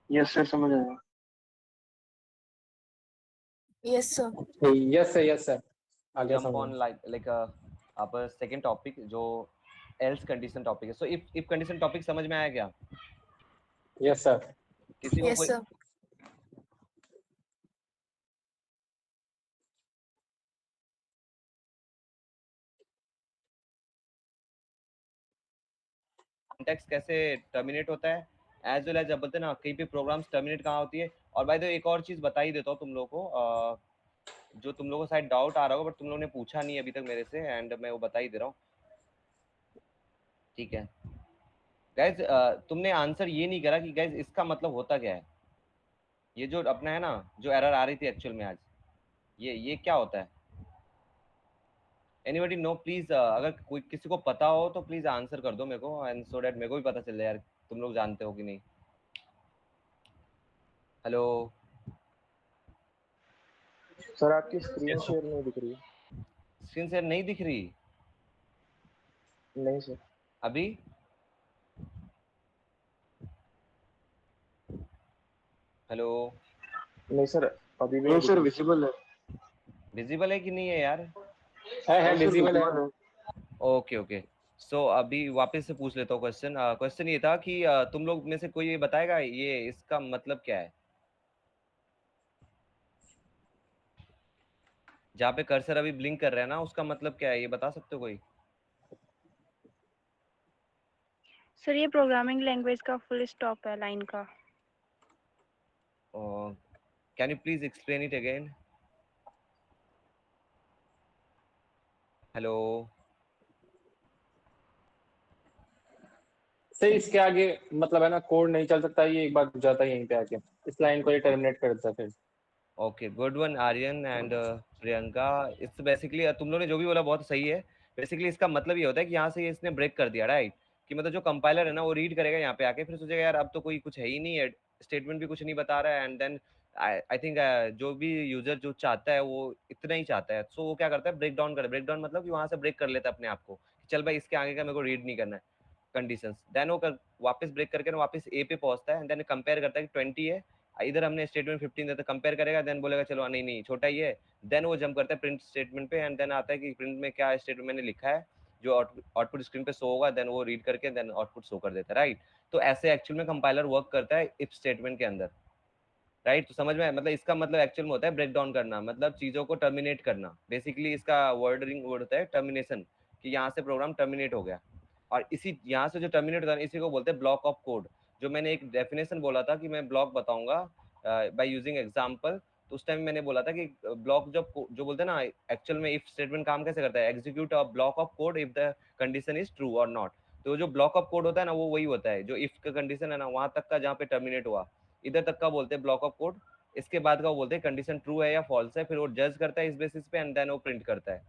यस सर समझ आया। Yes sir. यस सर आ गया जंप समझ ऑन में। लाइक अपर सेकंड टॉपिक जो एल्स कंडीशन टॉपिक है। सो इफ कंडीशन टॉपिक समझ में आया क्या यस सर। किसी को? यस कोई सर। कॉन्टेक्स्ट कैसे टर्मिनेट होता है, एज वेल एज अब बोलते हैं ना कहीं पे प्रोग्राम्स टर्मिनेट कहाँ होती है। और बाय द वे एक और चीज बता ही देता हूँ तुम लोगों को, जो तुम लोगों को शायद डाउट आ रहा होगा बट तुम लोगों ने पूछा नहीं अभी तक मेरे से, एंड मैं वो बता ही दे रहा हूँ, ठीक है गाइज। तुमने आंसर ये नहीं करा कि गाइज इसका मतलब होता क्या है। ये जो अपना है ना, जो एरर आ रही थी एक्चुअल में आज, ये क्या होता है? Anybody know please? अगर कोई किसी को पता हो तो प्लीज आंसर कर दो मेरे को, एंड सो दैट मेरे को भी पता चल जाए यार तुम लोग जानते हो कि नहीं। हेलो सर आपकी स्क्रीन Yes, sir. शेयर नहीं दिख रही है। स्क्रीन शेयर नहीं दिख रही नहीं सर। अभी? हेलो नहीं सर अभी भी नहीं सर विजिबल है। विजिबल है कि नहीं है यार? है विजिबल है। ओके ओके, सो अभी वापस से पूछ लेता हूँ क्वेश्चन। क्वेश्चन ये था कि तुम लोग में से कोई ये बताएगा ये इसका मतलब क्या है? जहाँ पे कर्सर अभी ब्लिंक कर रहा है ना, उसका मतलब क्या है, ये बता सकते हो कोई? सर ये प्रोग्रामिंग लैंग्वेज का फुल स्टॉप है लाइन का। Can you please explain it again? Hello sir इसके आगे मतलब है ना कोड नहीं चल सकता, ये एक बार रुक जाता है यहीं पे आके, इस लाइन को ये टर्मिनेट कर देता है फिर। Okay, good one Aryan and Priyanka. It's basically तुम लोगों ने जो भी बोला बहुत सही है। बेसिकली इसका मतलब ये होता है कि यहाँ से इसने ब्रेक कर दिया, राइट? कि मतलब जो कंपाइलर है ना वो रीड करेगा यहाँ पे आके, फिर सोचेगा यार अब तो कोई कुछ है ही नहीं है, स्टेटमेंट भी कुछ नहीं बता रहा है, एंड देन आई थिंक जो भी यूजर जो चाहता है वो इतना ही चाहता है, सो वो क्या करता है, ब्रेक डाउन कर, ब्रेक डाउन मतलब कि वहां से ब्रेक कर लेता है अपने आप को कि चल भाई इसके आगे का मेरे को रीड नहीं करना है कंडीशंस। देन वो वापस ब्रेक करके ना वापस ए पे पहुंचता है, एंड देन कंपेयर करता है कि 20 है, इधर हमने स्टेटमेंट 15 देता, कंपेयर करेगा, देन बोलेगा चलो नहीं नहीं छोटा ही है, देन वो जंप करता है प्रिंट स्टेटमेंट पे, एंड देन आता है कि प्रिंट में क्या स्टेटमेंट मैंने लिखा है जो आउटपुट स्क्रीन पे शो होगा, देन वो रीड करके देन आउटपुट शो कर देता है, राइट? तो ऐसे एक्चुअल में कंपाइलर वर्क करता है इफ स्टेटमेंट के अंदर, राइट? तो समझ में मतलब इसका मतलब एक्चुअल में होता है ब्रेक डाउन करना, मतलब चीजों को टर्मिनेट करना। बेसिकली इसका वर्डिंग वर्ड होता है टर्मिनेशन, कि यहाँ से प्रोग्राम टर्मिनेट हो गया, और इसी यहाँ से जो टर्मिनेट होता है इसी को बोलते हैं ब्लॉक ऑफ कोड। जो मैंने एक डेफिनेशन बोला था कि मैं ब्लॉक बताऊंगा बाय यूजिंग एग्जांपल, तो उस टाइम मैंने बोला था कि ब्लॉक जो बोलते हैं ना एक्चुअल में इफ स्टेटमेंट काम कैसे करता है, execute a block of code if the condition is true और नॉट। तो जो ब्लॉक ऑफ कोड होता है ना वो वही होता है जो इफ का कंडीशन है ना वहां तक का जहाँ पे टर्मिनेट हुआ, इधर तक का बोलते हैं ब्लॉक ऑफ कोड। इसके बाद का वो बोलते हैं कंडीशन ट्रू है या फॉल्स है, फिर वो जज करता है इस बेसिस पे, एंड देन वो प्रिंट करता है।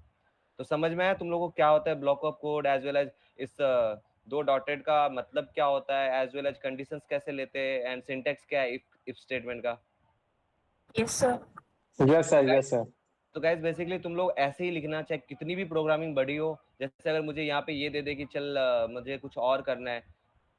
तो समझ में आया तुम लोगों को क्या होता है block of code, as well as इस दो डॉटेड का मतलब क्या होता है, एज वेल एज कंडीशंस कैसे लेते हैं, एंड सिंटैक्स क्या है इफ स्टेटमेंट का? Yes sir. Yes sir, yes sir. तो गाइस बेसिकली तुम लोग ऐसे ही लिखना, चाहे कितनी भी प्रोग्रामिंग बड़ी हो। जैसे अगर मुझे यहाँ पे ये दे दे कि चल मुझे कुछ और करना है,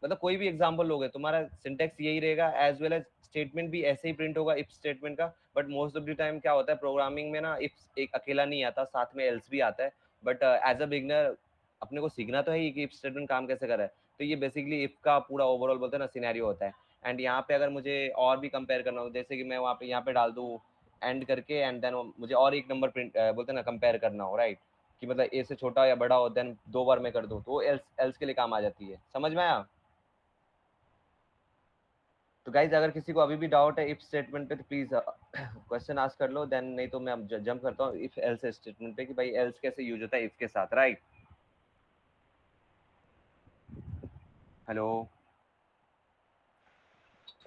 मतलब कोई भी एग्जांपल लोगे तुम्हारा सिंटेक्स यही रहेगा, एज वेल एज स्टेटमेंट भी ऐसे ही प्रिंट होगा इफ स्टेटमेंट का। But most of the time क्या होता है प्रोग्रामिंग में ना, इफ एक अकेला नहीं आता, साथ में एल्स भी आता है। बट एज अ बिगनर अपने को सीखना तो है ही कि इफ स्टेटमेंट काम कैसे कर रहा है। तो ये बेसिकली इफ का पूरा ओवरऑल बोलते हैं ना सिनेरियो होता है। एंड यहाँ पे अगर मुझे और भी कंपेयर करना हो, जैसे कि मैं वहाँ पे यहाँ पे डाल दूँ एंड करके, एंड देन मुझे और एक नंबर प्रिंट बोलते हैं ना कंपेयर करना हो, राइट? कि मतलब ए से छोटा या बड़ा हो, देन 2 बार मैं कर दूं तो एल्स एल्स के लिए काम आ जाती है। समझ में आया? तो गाइज अगर किसी को अभी भी डाउट है इफ स्टेटमेंट पे तो प्लीज क्वेश्चन आस्क कर लो, देन नहीं तो मैं अब जंप करता हूँ इफ एल्स स्टेटमेंट पे कि भाई एल्स कैसे यूज होता है इफ के साथ, राइट? हेलो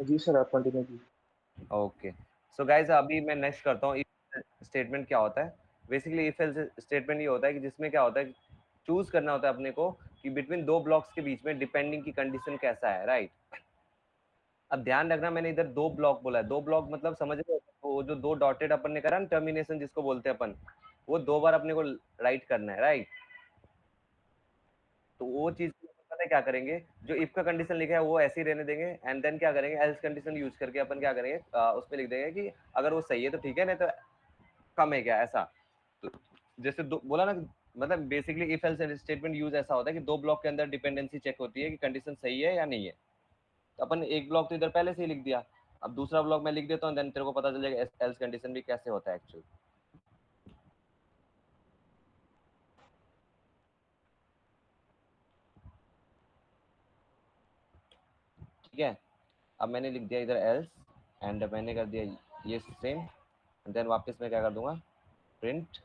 जी सर, आप कंटिन्यू कीजिए। ओके। सो गाइज अभी मैं नेक्स्ट करता हूँ इफ स्टेटमेंट क्या होता है। बेसिकली इफ एल्स स्टेटमेंट ये होता है कि जिसमें क्या होता है, चूज करना होता है अपने को कि बिटवीन दो ब्लॉक्स के बीच में डिपेंडिंग की कंडीशन कैसा है, राइट? अब ध्यान रखना मैंने इधर 2 ब्लॉक बोला है, 2 ब्लॉक मतलब समझ रहे हो? वो जो 2 डॉटेड अपन ने करा ना टर्मिनेशन जिसको बोलते हैं अपन, वो 2 बार अपने को राइट करना है, राइट? तो वो चीज पता है क्या करेंगे, जो इफ का कंडीशन लिखा है वो ऐसे ही रहने देंगे, एंड देन क्या करेंगे एल्स कंडीशन यूज करके अपन क्या करेंगे उस पे लिख देंगे कि अगर वो सही है तो ठीक है, नहीं तो कम है क्या, ऐसा। तो जैसे बोला ना, मतलब basically if else statement use ऐसा होता है कि 2 ब्लॉक के अंदर डिपेंडेंसी चेक होती है कि कंडीशन सही है या नहीं है। तो अपन एक ब्लॉक तो इधर पहले से ही लिख दिया, अब दूसरा ब्लॉक मैं लिख देता हूँ, देन तेरे को पता चल जाएगा एल्स कंडीशन भी कैसे होता है एक्चुअली। ठीक है, अब मैंने लिख दिया इधर एल्स, एंड मैंने कर दिया ये सेम, देन वापस मैं क्या कर दूंगा, प्रिंट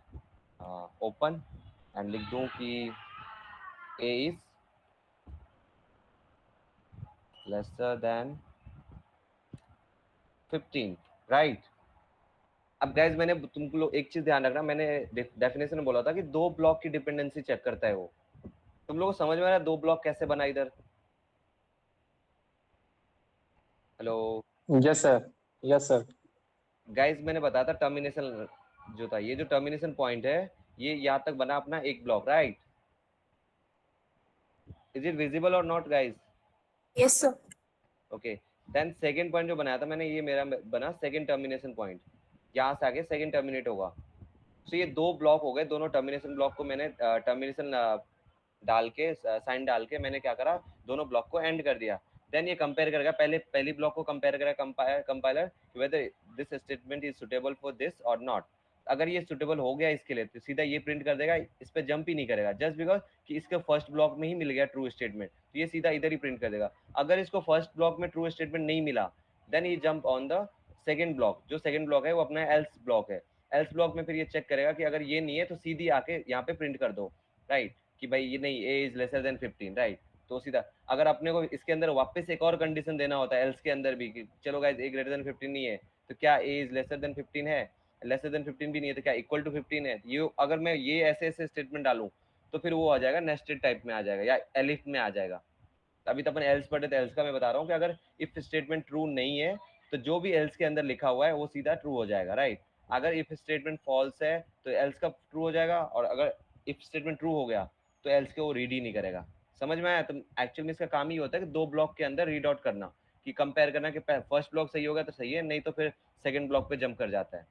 ओपन, एंड लिख दूं कि a is lesser than 15, right? अब गाइज मैंने तुमको लोग एक चीज ध्यान रखना, मैंने डेफिनेशन में बोला था कि 2 ब्लॉक की डिपेंडेंसी चेक करता है वो। तुम लोग को समझ में आ रहा है 2 ब्लॉक कैसे बना इधर? Hello yes sir, yes sir. Guys मैंने बताया था टर्मिनेशन जो था, ये जो टर्मिनेशन पॉइंट है ये यहाँ तक बना अपना एक block, right? Is it visible or not guys? Yes sir. Okay, then second point जो बनाया था मैंने, ये मेरा बना सेकंड टर्मिनेशन पॉइंट, यहाँ से आगे सेकंड टर्मिनेट होगा। तो ये 2 ब्लॉक हो गए, दोनों टर्मिनेशन ब्लॉक को मैंने टर्मिनेशन डाल के साइन डाल के मैंने क्या करा, दोनों ब्लॉक को एंड कर दिया। देन ये कंपेयर करेगा, पहली ब्लॉक को कंपेयर करेगा compiler whether this statement is suitable for this और नॉट। अगर ये सुटेबल हो गया इसके लिए तो सीधा ये प्रिंट कर देगा, इस पे जंप ही नहीं करेगा, जस्ट बिकॉज कि इसके फर्स्ट ब्लॉक में ही मिल गया ट्रू स्टेटमेंट, तो ये सीधा इधर ही प्रिंट कर देगा। अगर इसको फर्स्ट ब्लॉक में ट्रू स्टेटमेंट नहीं मिला, देन ये jump on the second block, जो सेकंड ब्लॉक है वो अपना एल्स ब्लॉक है। एल्स ब्लॉक में फिर ये चेक करेगा कि अगर ये नहीं है तो सीधी आके यहाँ पे प्रिंट कर दो, राइट, कि भाई ये नहीं, ए इज लेसर देन 15, राइट। तो सीधा अगर अपने को इसके अंदर वापस एक और कंडीशन देना होता है एल्स के अंदर भी कि चलो गाइस ए ग्रेटर देन 15 नहीं है तो क्या ए इज लेसर देन 15 है, लेसर देन 15 भी नहीं है तो क्या इक्वल टू 15 है, ये अगर मैं ये ऐसे ऐसे स्टेटमेंट डालूं तो फिर वो आ जाएगा नेस्टेड टाइप में आ जाएगा या एलिफ में आ जाएगा। अभी तो अपन एल्स पढ़े थे, एल्स का मैं बता रहा हूँ कि अगर इफ स्टेटमेंट ट्रू नहीं है तो जो भी एल्स के अंदर लिखा हुआ है वो सीधा ट्रू हो जाएगा, राइट। अगर इफ स्टेटमेंट फॉल्स है तो एल्स का ट्रू हो जाएगा, और अगर इफ स्टेटमेंट ट्रू हो गया तो एल्स के वो रीड ही नहीं करेगा। समझ में आया? तो एक्चुअल में इसका काम ही होता है कि दो ब्लॉक के अंदर रीड आउट करना, कि कंपेयर करना कि फर्स्ट ब्लॉक सही होगा तो सही है, नहीं तो फिर सेकंड ब्लॉक पे जंप कर जाता है।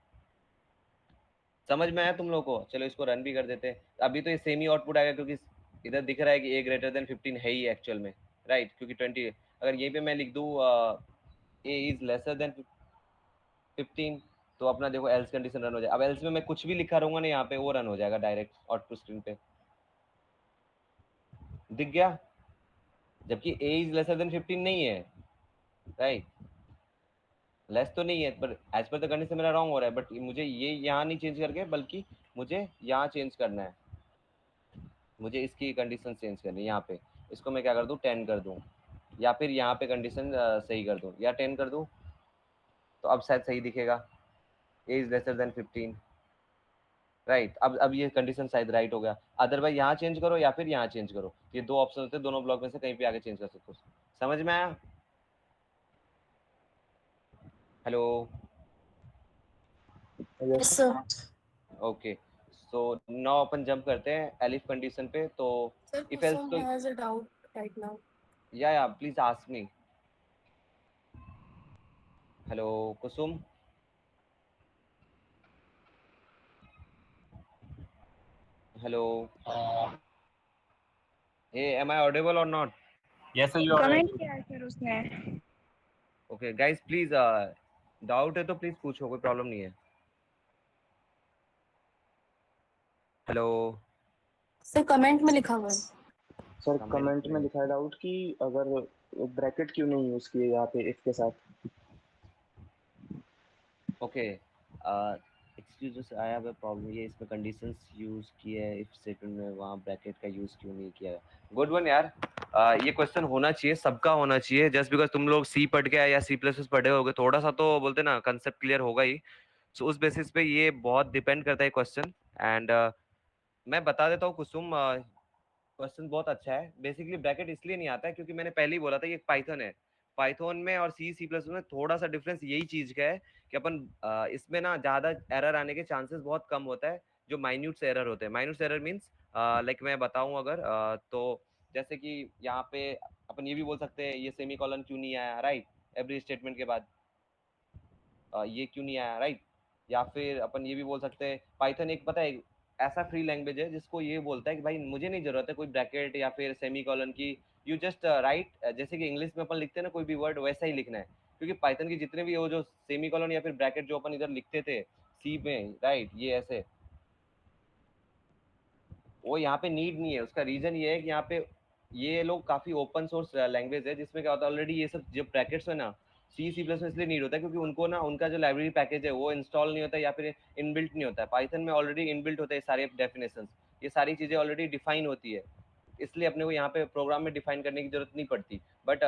समझ में आया तुम लोग को? चलो इसको रन भी कर देते हैं। अभी तो ये सेम ही आउटपुट आएगा क्योंकि इधर दिख रहा है कि ए ग्रेटर देन 15 है ही एक्चुअल में, राइट, क्योंकि 20 अगर यहीं पे मैं लिख दूं ए इज लेसर देन 15 तो अपना देखो एल्स कंडीशन रन हो जाए। अब एल्स में मैं कुछ भी लिखा रहूंगा ना यहाँ पे, वो रन हो जाएगा डायरेक्ट आउटपुट स्क्रीन पे, दिख गया, जबकि ए इज लेसर देन 15 नहीं है, राइट, लेस तो नहीं है, पर एज पर द कंडीशन मेरा रॉन्ग हो रहा है, बट मुझे ये यहाँ नहीं चेंज करके बल्कि मुझे यहाँ चेंज करना है, मुझे इसकी कंडीशन चेंज करनी है। यहाँ पे इसको मैं क्या कर दूँ, 10 कर दूँ, या फिर यहाँ पे कंडीशन सही कर दूँ, या 10 कर दूँ तो अब शायद सही दिखेगा, ए इज लेसर देन 15, राइट। अब ये कंडीशन शायद राइट हो गया। अदरवाइज यहाँ चेंज करो या फिर यहाँ चेंज करो, ये दो ऑप्शन होते हैं, दोनों ब्लॉक में से कहीं पे आगे चेंज कर सकते हो। समझ में आया? Hello, yes sir. Okay, so now अपन जंप करते हैं एलिफ कंडीशन पे। तो Sir, इफ एल्स Kusum तो has a doubt right now. या please ask me. Hello Kusum, hello, hey, am I audible or not? Yes, sir, you are comment right. किया है sir उसने। Okay guys, please डाउट है तो please पूछो, कोई problem नहीं है। हेलो Sir, comment में लिखा हुआ है। सर कमेंट में लिखा है डाउट कि अगर ब्रैकेट क्यों नहीं यूज किए यहाँ पे इफ के साथ। Okay, excuse I have a problem, ये इसमें कंडीशंस यूज किए है इफ स्टेटमेंट में, वहाँ ब्रैकेट का यूज क्यों नहीं किया है? गुड वन यार। ये क्वेश्चन होना चाहिए, सबका होना चाहिए। जस्ट बिकॉज तुम लोग सी पढ़ के या सी प्लस पढ़े होगे, थोड़ा सा तो बोलते ना कंसेप्ट क्लियर होगा ही। सो उस बेसिस पे ये बहुत डिपेंड करता है क्वेश्चन। एंड मैं बता देता हूँ कुसुम, क्वेश्चन बहुत अच्छा है। बेसिकली ब्रैकेट इसलिए नहीं आता है क्योंकि मैंने पहले ही बोला था ये पाइथन है। पाइथन में और सी सी प्लस में थोड़ा सा डिफरेंस यही चीज का है कि अपन इसमें ना ज्यादा एरर आने के चांसेस बहुत कम होता है, जो माइन्यूट एरर होते हैं। माइन्यूट एरर मींस लाइक मैं बताऊं अगर तो जैसे कि यहाँ पे अपन ये भी बोल सकते हैं ये सेमी कॉलन क्यों नहीं आया, राइट, एवरी स्टेटमेंट के बाद ये क्यों नहीं आया, राइट। या फिर अपन ये भी बोल सकते हैं पाइथन एक पता है ऐसा फ्री लैंग्वेज है जिसको ये बोलता है कि भाई मुझे नहीं जरूरत है कोई ब्रैकेट या फिर सेमी कॉलन की, यू जस्ट राइट, जैसे कि इंग्लिश में अपन लिखते हैं ना कोई भी वर्ड वैसा ही लिखना है। क्योंकि पाइथन की जितने भी वो जो सेमी कॉलन या फिर ब्रैकेट जो अपन इधर लिखते थे सी में, राइट, ये ऐसे वो यहाँ पे नीड नहीं है। उसका रीजन ये है कि यहाँ पे ये लोग काफी ओपन सोर्स लैंग्वेज है, जिसमें क्या होता है ऑलरेडी ये सब जो ब्रैकेट्स है ना सी सी प्लस में इसलिए नीड होता है क्योंकि उनको ना उनका जो लाइब्रेरी पैकेज है वो इंस्टॉल नहीं होता या फिर इनबिल्ट नहीं होता है। पाइथन में ऑलरेडी इनबिल्ट होता है सारे डेफिनेशंस, ये सारी चीजें ऑलरेडी डिफाइन होती है, इसलिए अपने को यहाँ पे प्रोग्राम में डिफाइन करने की जरूरत नहीं पड़ती। बट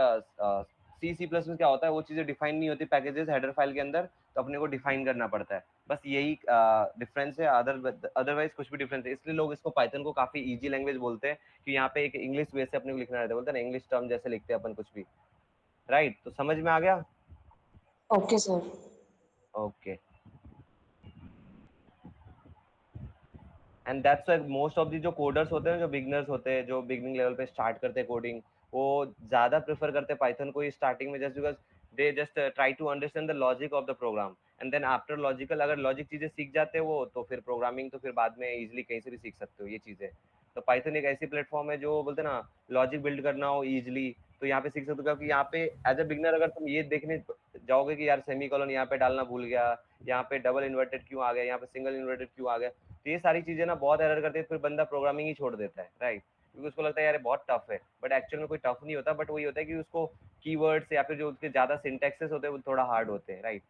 सी सी प्लस में क्या होता है वो चीजें डिफाइन नहीं होती पैकेजेस हेडर फाइल के अंदर, तो अपने को डिफाइन करना पड़ता है। बस यही डिफरेंस है, अदरवाइज कुछ भी डिफरेंस है। इसलिए लोग इसको पाइथन को काफी इजी लैंग्वेज बोलते हैं कि यहाँ पे एक इंग्लिश वे से अपने को लिखना रहता है, बोलते हैं ना इंग्लिश टर्म जैसे लिखते हैं अपन कुछ भी, राइट। तो समझ में आ गया? Okay, sir. Okay, and that's why most of the जो कोडर्स होते हैं, जो बिगनर्स होते हैं, जो बिगनिंग लेवल पे स्टार्ट करते हैं कोडिंग, वो ज्यादा प्रेफर करते हैं पाइथन को ही स्टार्टिंग में, just because they just try to understand the logic of the program and then after logical अगर लॉजिक चीजें सीख जाते हैं वो, तो फिर प्रोग्रामिंग तो फिर बाद में इजिली कहीं से भी सीख सकते हो ये चीजें। तो पाइथन एक ऐसी प्लेटफॉर्म है जो बोलते हैं ना लॉजिक बिल्ड करना हो इजिली तो यहाँ पे सीख सकते हो। क्योंकि यहाँ पे एज अ बिगनर अगर तुम ये देखने जाओगे कि यार सेमी कॉलन यहाँ पे डालना भूल गया, यहाँ पे डबल इन्वर्टेड क्यों आ गया, यहाँ पे सिंगल इन्वर्टेड क्यों आ गया, तो ये सारी चीजें ना बहुत एरर करती है, फिर बंदा प्रोग्रामिंग ही छोड़ देता है, राइट। क्योंकि उसको लगता है यार बहुत टफ है, बट एक्चुअल में कोई टफ नहीं होता, बट वही होता है कि उसको कीवर्ड्स या फिर जो उसके ज्यादा सिंटैक्सेस होते हैं वो थोड़ा हार्ड होते हैं, राइट।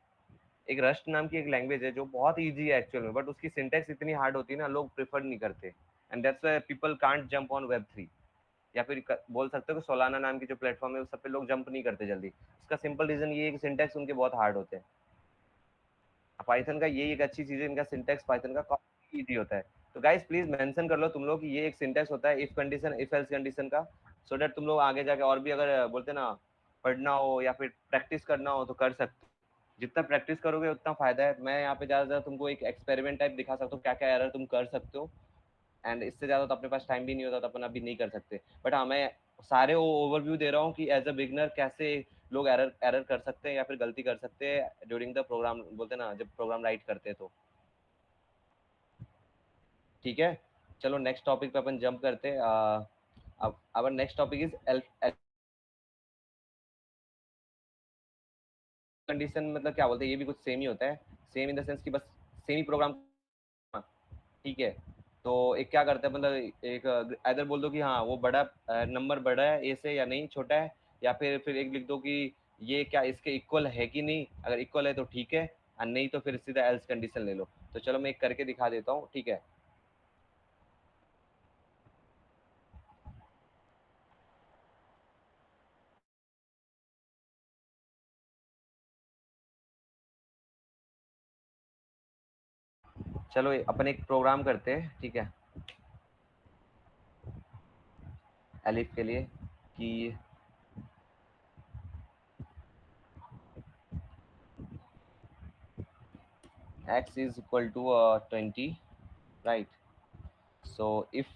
एक रस्ट नाम की एक लैंग्वेज है जो बहुत इजी है एक्चुअल में, बट उसकी सिंटेक्स इतनी हार्ड होती है ना, लोग प्रेफर नहीं करते, and that's why people can't jump on Web3, या फिर बोल सकते हो कि सोलाना नाम की जो प्लेटफॉर्म है उस सब पे लोग जंप नहीं करते जल्दी। उसका सिंपल रीजन ये है कि सिंटेक्स उनके बहुत हार्ड होते हैं। पाइथन का ये एक अच्छी चीज है, इनका सिंटेक्स पाइथन का काफी इजी होता है। तो गाइस प्लीज मेंशन कर लो तुम लोग कि ये एक सिंटेक्स होता है if condition if else condition का, सो दैट तुम लोग आगे जाके और भी अगर बोलते ना पढ़ना हो या फिर प्रैक्टिस करना हो तो कर सकते हो। जितना प्रैक्टिस करोगे उतना फायदा है। मैं यहाँ पे ज्यादा तुमको एक एक्सपेरिमेंट टाइप दिखा सकता हूँ क्या क्या एरर तुम कर सकते हो, एंड इससे ज्यादा तो अपने पास टाइम भी नहीं होता तो अपन अभी नहीं कर सकते। बट हाँ, मैं सारे ओवरव्यू दे रहा हूँ कि एज अ बिगनर कैसे लोग एरर एरर कर सकते हैं या फिर गलती कर सकते हैं ड्यूरिंग द प्रोग्राम, बोलते ना जब प्रोग्राम राइट करते हैं तो। ठीक है, चलो नेक्स्ट टॉपिक पे अपन जंप करते हैं। अब our next topic is condition, मतलब क्या बोलते हैं, ये भी कुछ सेम ही होता है, सेम इन द सेंस कि बस सेम ही प्रोग्राम। ठीक है, तो एक क्या करता है, मतलब एक इधर बोल दो कि हाँ वो बड़ा नंबर बड़ा है ए से या नहीं, छोटा है, या फिर एक लिख दो कि ये क्या इसके इक्वल है कि नहीं, अगर इक्वल है तो ठीक है, और नहीं तो फिर सीधा एल्स कंडीशन ले लो। तो चलो मैं एक करके दिखा देता हूँ, ठीक है। चलो अपन एक प्रोग्राम करते हैं, ठीक है, एलिफ के लिए कि x is equal to 20, right? So if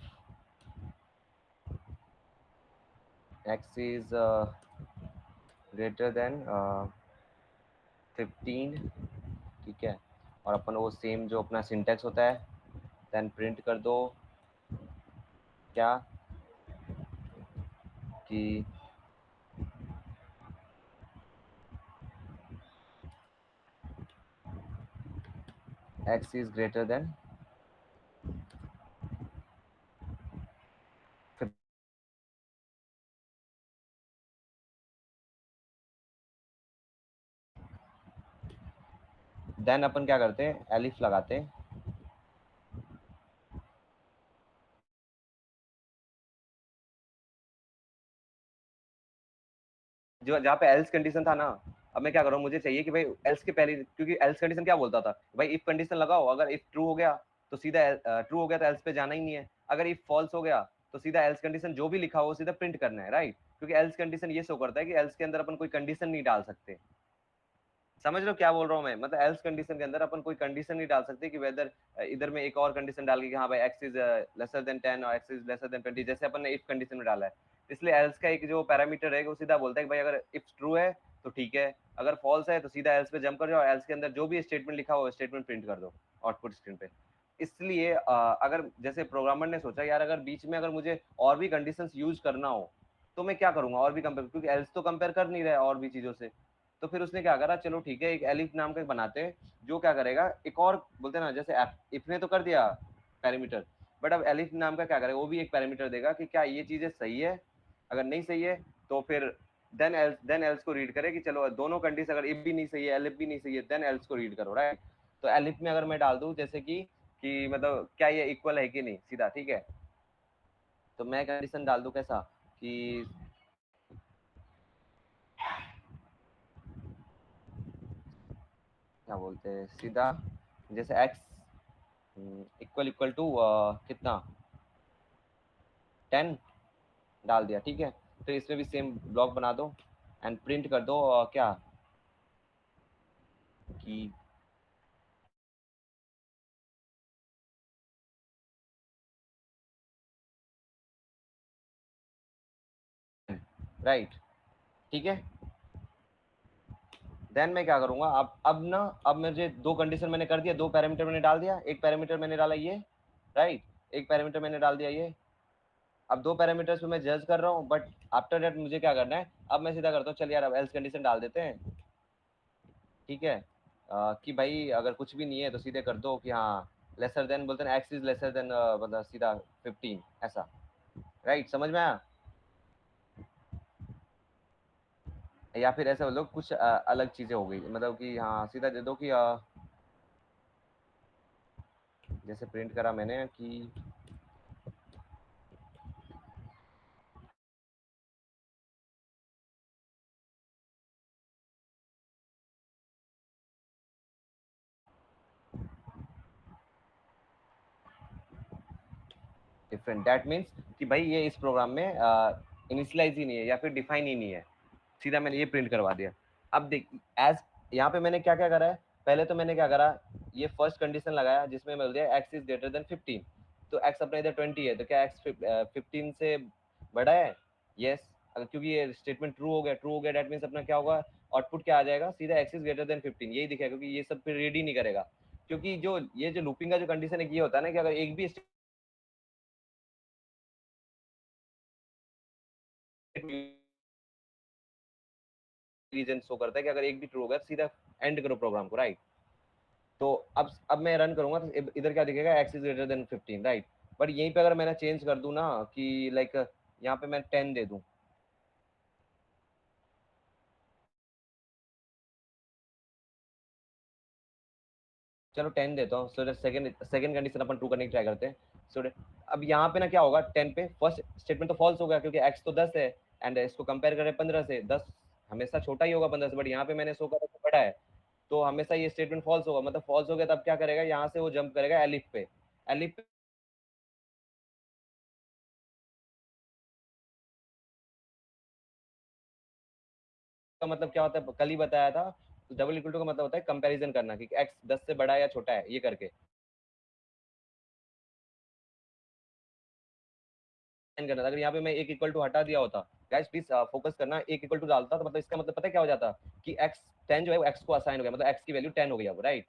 x is greater than 15, ठीक है, और अपन वो सेम जो अपना सिंटेक्स होता है देन प्रिंट कर दो क्या कि x is greater than then अपन क्या करते हैं, एलिफ लगाते हैं, जो जहाँ पे एल्स कंडीशन था ना। अब मैं क्या कर रहा हूँ, मुझे चाहिए कि भाई एल्स के पहले, क्योंकि एल्स कंडीशन क्या बोलता था भाई इफ कंडीशन लगाओ, अगर इफ ट्रू हो गया तो सीधा ट्रू हो गया तो एल्स पे जाना ही नहीं है, अगर इफ फॉल्स हो गया तो सीधा एल्स कंडीशन जो भी लिखा हो सीधा प्रिंट करना है, राइट? क्योंकि एल्स कंडीशन ये शो करता है कि एल्स के अंदर अपन कोई कंडीशन नहीं डाल सकते। समझ लो क्या बोल रहा हूँ मैं, मतलब एल्स कंडीशन के अंदर अपन कोई कंडीशन नहीं डाल सकते कि वेदर इधर में एक और कंडीशन डाल के कि हाँ भाई एक्स इज लेसर देन 10 और एक्स इज लेसर देन 20, जैसे अपन ने इफ कंडीशन में डाला है। इसलिए एल्स का एक जो पैरामीटर है वो सीधा बोलता है कि भाई अगर इफ ट्रू है तो ठीक है, अगर फॉल्स है तो सीधा एल्स पे जंप कर जाओ, एल्स के अंदर जो भी स्टेटमेंट लिखा हो स्टेटमेंट प्रिंट कर दो आउटपुट स्क्रीन पे। इसलिए अगर जैसे प्रोग्रामर ने सोचा यार अगर बीच में अगर मुझे और भी कंडीशंस यूज करना हो तो मैं क्या करूंगा, और भी कंपेयर, क्योंकि एल्स तो कंपेयर कर नहीं रहा है और भी चीजों से। तो फिर उसने क्या करा, चलो ठीक है एक एलिफ नाम का बनाते हैं जो क्या करेगा, एक और बोलते हैं ना जैसे इफ ने तो कर दिया पैरामीटर, बट अब एलिफ नाम का क्या करेगा, वो भी एक पैरामीटर देगा कि क्या ये चीजें सही है, अगर नहीं सही है तो फिर देन एल्स को रीड करे कि चलो दोनों कंडीशन, अगर इफ भी नहीं सही है एलिफ भी नहीं सही है देन एल्स को रीड करो, राइट? तो एलिफ में अगर मैं डाल दूं जैसे कि मतलब क्या ये इक्वल है कि नहीं सीधा, ठीक है, तो मैं कंडीशन डाल दूं कैसा कि क्या बोलते हैं सीधा, जैसे x इक्वल इक्वल टू कितना 10 डाल दिया, ठीक है। तो इसमें भी सेम ब्लॉक बना दो एंड प्रिंट कर दो क्या कि राइट, ठीक है। देन मैं क्या करूंगा, अब मुझे दो कंडीशन मैंने कर दिया, दो पैरामीटर मैंने डाल दिया, एक पैरामीटर मैंने डाला ये, राइट, एक पैरामीटर मैंने डाल दिया ये। अब दो पैरामीटर्स पे मैं जज कर रहा हूँ, बट आफ्टर दैट मुझे क्या करना है, अब मैं सीधा करता हूँ चल यार अब एल्स कंडीशन डाल देते हैं, ठीक है, कि भाई अगर कुछ भी नहीं है तो सीधे कर दो कि हाँ लेसर देन, बोलते हैं एक्स इज लेसर देन, मतलब सीधा 15 ऐसा, राइट? समझ में आया? या फिर ऐसा बोलो कुछ अलग चीजें हो गई, मतलब कि हाँ सीधा दे दो कि जैसे प्रिंट करा मैंने कि डिफरेंट, दैट मीन्स कि भाई ये इस प्रोग्राम में इनिशियलाइज ही नहीं है या फिर डिफाइन ही नहीं है, सीधा मैंने ये प्रिंट करवा दिया। अब देख एज यहाँ पे मैंने क्या क्या करा है, पहले तो मैंने क्या करा, ये फर्स्ट कंडीशन लगाया जिसमें बोल दिया x इज ग्रेटर देन 15, तो x अपने इधर 20 है, तो क्या x 15 से बड़ा है? यस, अगर क्योंकि ये स्टेटमेंट ट्रू हो गया दैट मीन्स अपना क्या होगा, आउटपुट क्या आ जाएगा, सीधा x इज ग्रेटर देन 15 यही दिखेगा, क्योंकि ये सब फिर रेडी नहीं करेगा, क्योंकि जो ये जो लूपिंग का जो कंडीशन है ये होता है ना कि अगर एक भी रीजन शो करता है कि अगर एक भी ट्रू होगा सीधा एंड करो प्रोग्राम को, राइट। तो अब मैं रन करूंगा तो इधर क्या दिखेगा, x is greater than 15, right. But यहीं पे अगर मैंने चेंज कर दूं ना कि लाइक यहाँ पे मैं 10 दे दूं, चलो 10 देता हूँ, सो सेकंड कंडीशन अपन ट्रू करने की ट्राई करते हैं। सो अब यहाँ पे ना क्या होगा, 10 पे फर्स्ट स्टेटमेंट तो फॉल्स हो गया क्योंकि x तो 10 है, एंड इसको कंपेयर करें 15 से, 10 हमेशा छोटा ही होगा 15 से, बट यहाँ पे मैंने शो करा तो बड़ा है, तो हमेशा ये स्टेटमेंट फॉल्स होगा, मतलब फॉल्स हो गया तब क्या करेगा, यहाँ से वो जंप करेगा एलिफ पे, एलिफ का मतलब क्या होता है, कल ही बताया था, डबल इक्वल टू का मतलब होता है कंपैरिजन करना कि x 10 से बड़ा है या छोटा है, ये करके करना था। अगर यहाँ पे मैं एक इक्वल टू हटा दिया होता, गाइस प्लीज फोकस करना, एक इक्वल टू डालता तो मतलब इसका मतलब पता है क्या हो जाता कि x 10 जो है वो x को असाइन हो गया, मतलब x की वैल्यू 10 हो गई अब, राइट।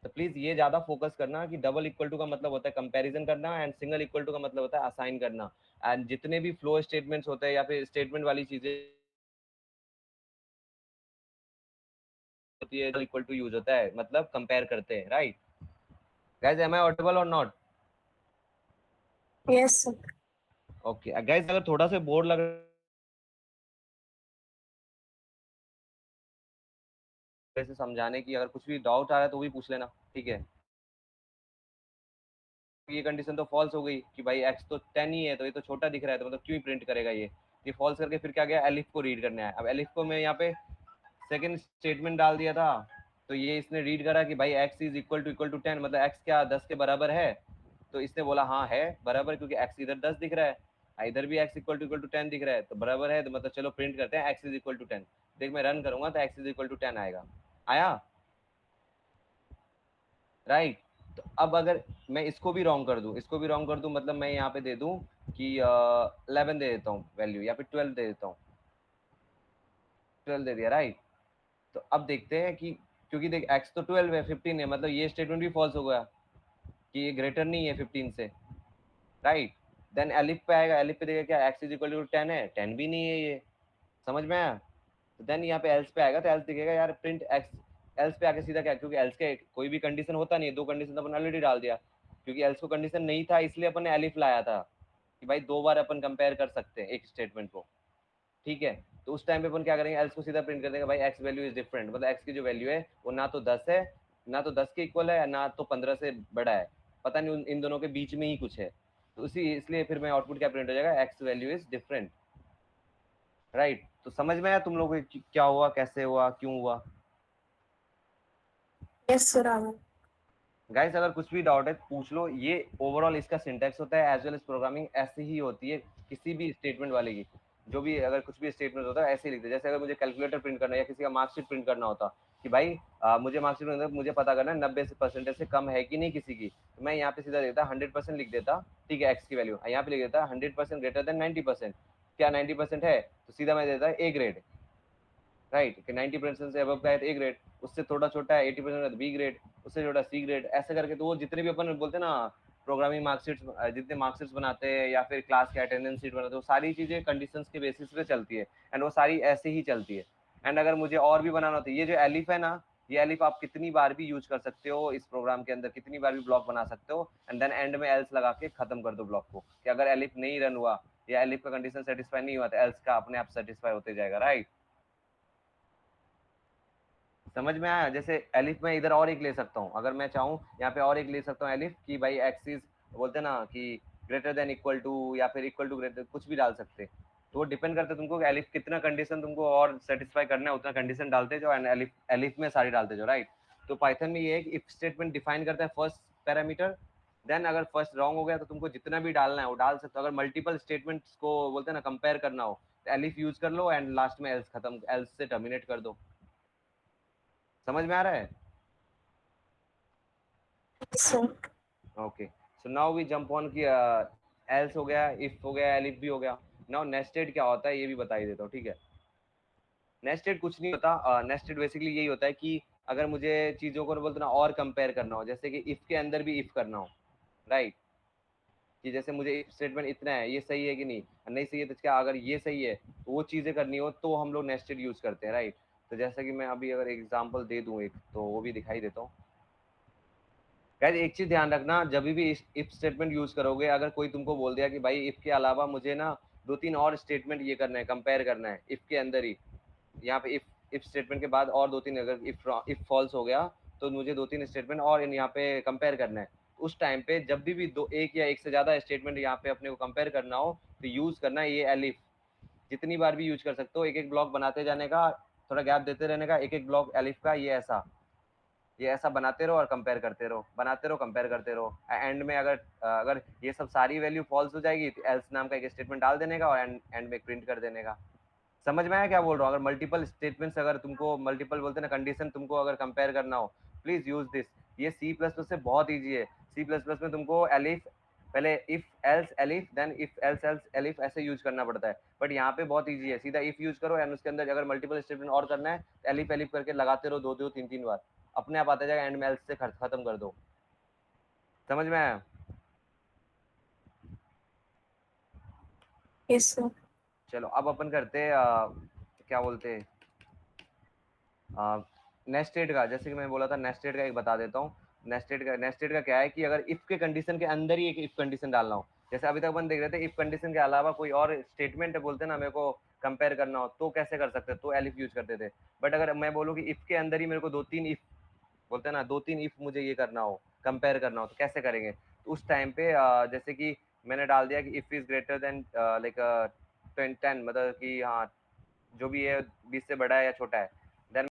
तो प्लीज ये ज्यादा फोकस करना कि डबल इक्वल टू का मतलब होता है कंपैरिजन करना, एंड सिंगल इक्वल टू का मतलब होता है असाइन करना, एंड जितने भी फ्लो स्टेटमेंट्स होते हैं या फिर स्टेटमेंट वाली चीजें होती है, इक्वल टू यूज होता है, मतलब कंपेयर करते हैं, right. Guys am I audible or not? Yes sir. Okay guys, अगर थोड़ा सा बोर लग वैसे समझाने की, अगर कुछ भी डाउट आ रहा है तो भी पूछ लेना, ठीक है। ये कंडीशन तो फॉल्स हो गई कि भाई x तो 10 ही है, तो ये तो छोटा दिख रहा है, तो मतलब क्यों प्रिंट करेगा ये फॉल्स करके फिर क्या गया, एलिफ को रीड करना है। अब एलिफ को मैं यहाँ पे सेकंड स्टेटमेंट डाल दिया था, तो ये इसने रीड करा कि भाई x इज इक्वल टू 10, मतलब x क्या 10 के बराबर है, तो इसने बोला हाँ है बराबर, क्योंकि x इधर 10 दिख रहा है, इधर भी x इक्वल टू 10 दिख रहा है, तो बराबर है, तो मतलब चलो प्रिंट करते हैं x इज इक्वल टू 10। देख मैं रन करूंगा तो x इज इक्वल टू 10 आएगा, आया, राइट। तो अब अगर मैं इसको भी रॉन्ग कर दूं, मतलब मैं यहाँ पे दे दूं कि 11 दे देता हूँ वैल्यू, या फिर 12 दे देता हूँ, 12 दे दिया, राइट। तो अब देखते हैं कि क्योंकि देख x तो 12 है, 15 है, मतलब ये स्टेटमेंट भी फॉल्स हो गया कि ये ग्रेटर नहीं है 15 से, राइट। देन एलिफ पे आएगा, एलिफ पे देखेगा क्या x इज इक्वल टू 10 है, 10 भी नहीं है ये, समझ में आया। तो देन यहाँ पे एल्स पे आएगा, तो एल्स दिखेगा यार प्रिंट एक्स, एल्स पे आके सीधा क्या, क्योंकि एल्स के कोई भी कंडीशन होता नहीं है, दो कंडीशन तो अपन ऑलरेडी डाल दिया, क्योंकि एल्स को कंडीशन नहीं था इसलिए अपन ने एलिफ लाया था कि भाई दो बार अपन कंपेयर कर सकते हैं एक स्टेटमेंट को, ठीक है। तो उस टाइम पे अपन क्या करेंगे, एल्स को सीधा प्रिंट कर देंगे भाई एक्स वैल्यू इज डिफरेंट, मतलब एक्स की जो वैल्यू है वो ना तो 10 है, ना तो 10 के इक्वल है, ना तो 15 से बड़ा है, पता नहीं इन दोनों के बीच में ही कुछ है, तो उसी इसलिए फिर मैं आउटपुट क्या प्रिंट हो जाएगा, x value is different, right. तो समझ में आया तुम लोगों को क्या हुआ, कैसे हुआ, क्यों हुआ? यस सर आ गया। गाइस अगर कुछ भी डाउट है पूछ लो, ये ओवरऑल इसका सिंटैक्स होता है, एज वेल एज प्रोग्रामिंग ऐसे ही होती है किसी भी स्टेटमेंट वाले की, जो भी अगर कुछ भी स्टेटमेंट होता है ऐसे ही लिखते हैं। जैसे अगर मुझे कैलकुलेटर प्रिंट करना है या किसी का मार्कशीट प्रिंट करना होता कि भाई मुझे मार्कशीट में मुझे पता करना है 90% से कम है कि नहीं किसी की, तो मैं यहाँ पे सीधा देता 100% लिख देता, ठीक है, एक्स की वैल्यू यहाँ पे लिख देता 100% ग्रेटर देन 90%, क्या 90% है तो सीधा मैं देता ए ग्रेड, राइट, कि 90% से अबव का है तो ए ग्रेड, उससे थोड़ा छोटा है 80% का तो बी ग्रेड, उससे छोटा सी ग्रेड, ऐसे करके। तो वो जितने भी अपन बोलते हैं ना प्रोग्रामिंग मार्कशीट, जितने मार्कशीट बनाते हैं या फिर क्लास के अटेंडेंस शीट बनाते हैं, वो सारी चीजें कंडीशंस के बेसिस पे चलती है, एंड वो सारी ऐसे ही चलती है। एंड अगर मुझे और भी बनाना होता है, ये जो एलिफ है ना, ये एलिफ आप कितनी बार भी यूज कर सकते हो इस प्रोग्राम के अंदर, कितनी बार भी ब्लॉक बना सकते हो, एंड देन एंड में एल्स लगा के खत्म कर दो ब्लॉक को, कि अगर एलिफ नहीं रन हुआ या एलिफ का कंडीशन सेटिस्फाई नहीं हुआ तो एल्स का अपने आप सेटिस्फाई होते जाएगा, राइट। समझ में आया? जैसे एलिफ में इधर और एक ले सकता हूँ, अगर मैं चाहूँ यहाँ पे और एक ले सकता हूँ एलिफ कि भाई एक्स इज बोलते ना कि ग्रेटर देन इक्वल टू या फिर इक्वल टू ग्रेटर, कुछ भी डाल सकते। तो वो डिपेंड करता है तुमको एलिफ कितना कंडीशन तुमको और सेटिस्फाई करना है, उतना कंडीशन डालते जाओ एंड एलिफ में सारी डालते जाओ, राइट। तो पाइथन में ये है कि इफ स्टेटमेंट डिफाइन करता है फर्स्ट पैरामीटर, देन अगर फर्स्ट रॉन्ग हो गया तो तुमको जितना भी डालना है वो डाल सकते हो। अगर मल्टीपल स्टेटमेंट्स को बोलते हैं ना कंपेयर करना हो तो एलिफ यूज कर लो एंड लास्ट में एल्स खत्म, एल्स से टर्मिनेट कर दो। समझ में आ रहा है? Okay, so now we jump on कि एल्स हो गया, इफ हो गया, एलिफ भी हो गया। नाउ नेस्टेड क्या होता है ये भी बता ही देता हूँ, ठीक है। नेस्टेड कुछ नहीं होता, नेस्टेड बेसिकली यही होता है कि अगर मुझे चीजों को बोलते ना और कंपेयर करना हो, जैसे कि इफ के अंदर भी इफ करना हो, राइट, कि जैसे मुझे इफ स्टेटमेंट इतना है, ये सही है कि नहीं, नहीं सही है तो क्या, अगर ये सही है तो वो चीजें करनी हो तो हम लोग नेस्टेड यूज करते हैं, राइट। तो जैसा कि मैं अभी अगर एग्जांपल दे दूं एक, तो वो भी दिखाई देता हूँ। गाइस एक चीज ध्यान रखना, जब भी इफ स्टेटमेंट यूज करोगे, अगर कोई तुमको बोल दिया कि भाई इफ के अलावा मुझे ना 2-3 और स्टेटमेंट ये करना है, कंपेयर करना है इफ के अंदर ही, यहाँ पे इफ स्टेटमेंट के बाद और 2-3, अगर इफ फॉल्स हो गया तो मुझे 2-3 स्टेटमेंट और यहाँ पे कंपेयर करना है। उस टाइम पे जब भी दो, एक या एक से ज्यादा स्टेटमेंट यहाँ पे अपने को कंपेयर करना हो तो यूज करना है ये एलिफ। जितनी बार भी यूज कर सकते हो, एक एक ब्लॉक बनाते जाने का, थोड़ा गैप देते रहने का, एक एक ब्लॉक एलिफ का, ये ऐसा बनाते रहो और कंपेयर करते रहो, बनाते रहो, कंपेयर करते रहो। एंड में अगर ये सब सारी वैल्यू फॉल्स हो जाएगी तो एल्स नाम का एक स्टेटमेंट डाल देने का और एंड में प्रिंट कर देने का। समझ में आया क्या बोल रहा हूँ? अगर मल्टीपल स्टेटमेंट्स, अगर तुमको मल्टीपल बोलते हैं ना कंडीशन तुमको अगर कंपेयर करना हो, प्लीज यूज दिस। ये C++ से बहुत ईजी है। C++ में तुमको एलिफ पहले if else elif then if else else elif ऐसे यूज करना पड़ता है, बट यहाँ पे बहुत ईजी है, सीधा इफ यूज करो एंड उसके अंदर अगर मल्टीपल स्टेटमेंट और करना है तो एलिफ एलिफ करके लगाते रहो 2-2 3-3 बार, अपने आप आता जाएगा, एंड में एल्स से खत्म कर दो। समझ में आया? Yes sir. चलो अब अपन करते हैं क्या बोलते हैं नेस्टेड का। जैसे कि मैं बोला था नेस्टेड का एक बता देता हूँ। नेस्टेड का क्या है कि अगर इफ के कंडीशन के अंदर ही एक इफ कंडीशन डालना हो, जैसे अभी तक अपन देख रहे थे इफ कंडीशन के अलावा कोई और स्टेटमेंट बोलते ना मेरे को कंपेयर करना हो तो कैसे कर सकते, तो एलिफ यूज करते थे। बट अगर मैं बोलूँ कि इफ के अंदर ही मेरे को 2-3 इफ बोलते ना 2-3 इफ मुझे ये करना हो, कंपेयर करना हो, तो कैसे करेंगे? तो उस टाइम पे जैसे कि मैंने डाल दिया कि if is greater than like 10, मतलब कि हाँ जो भी है 20 से बड़ा है या छोटा है,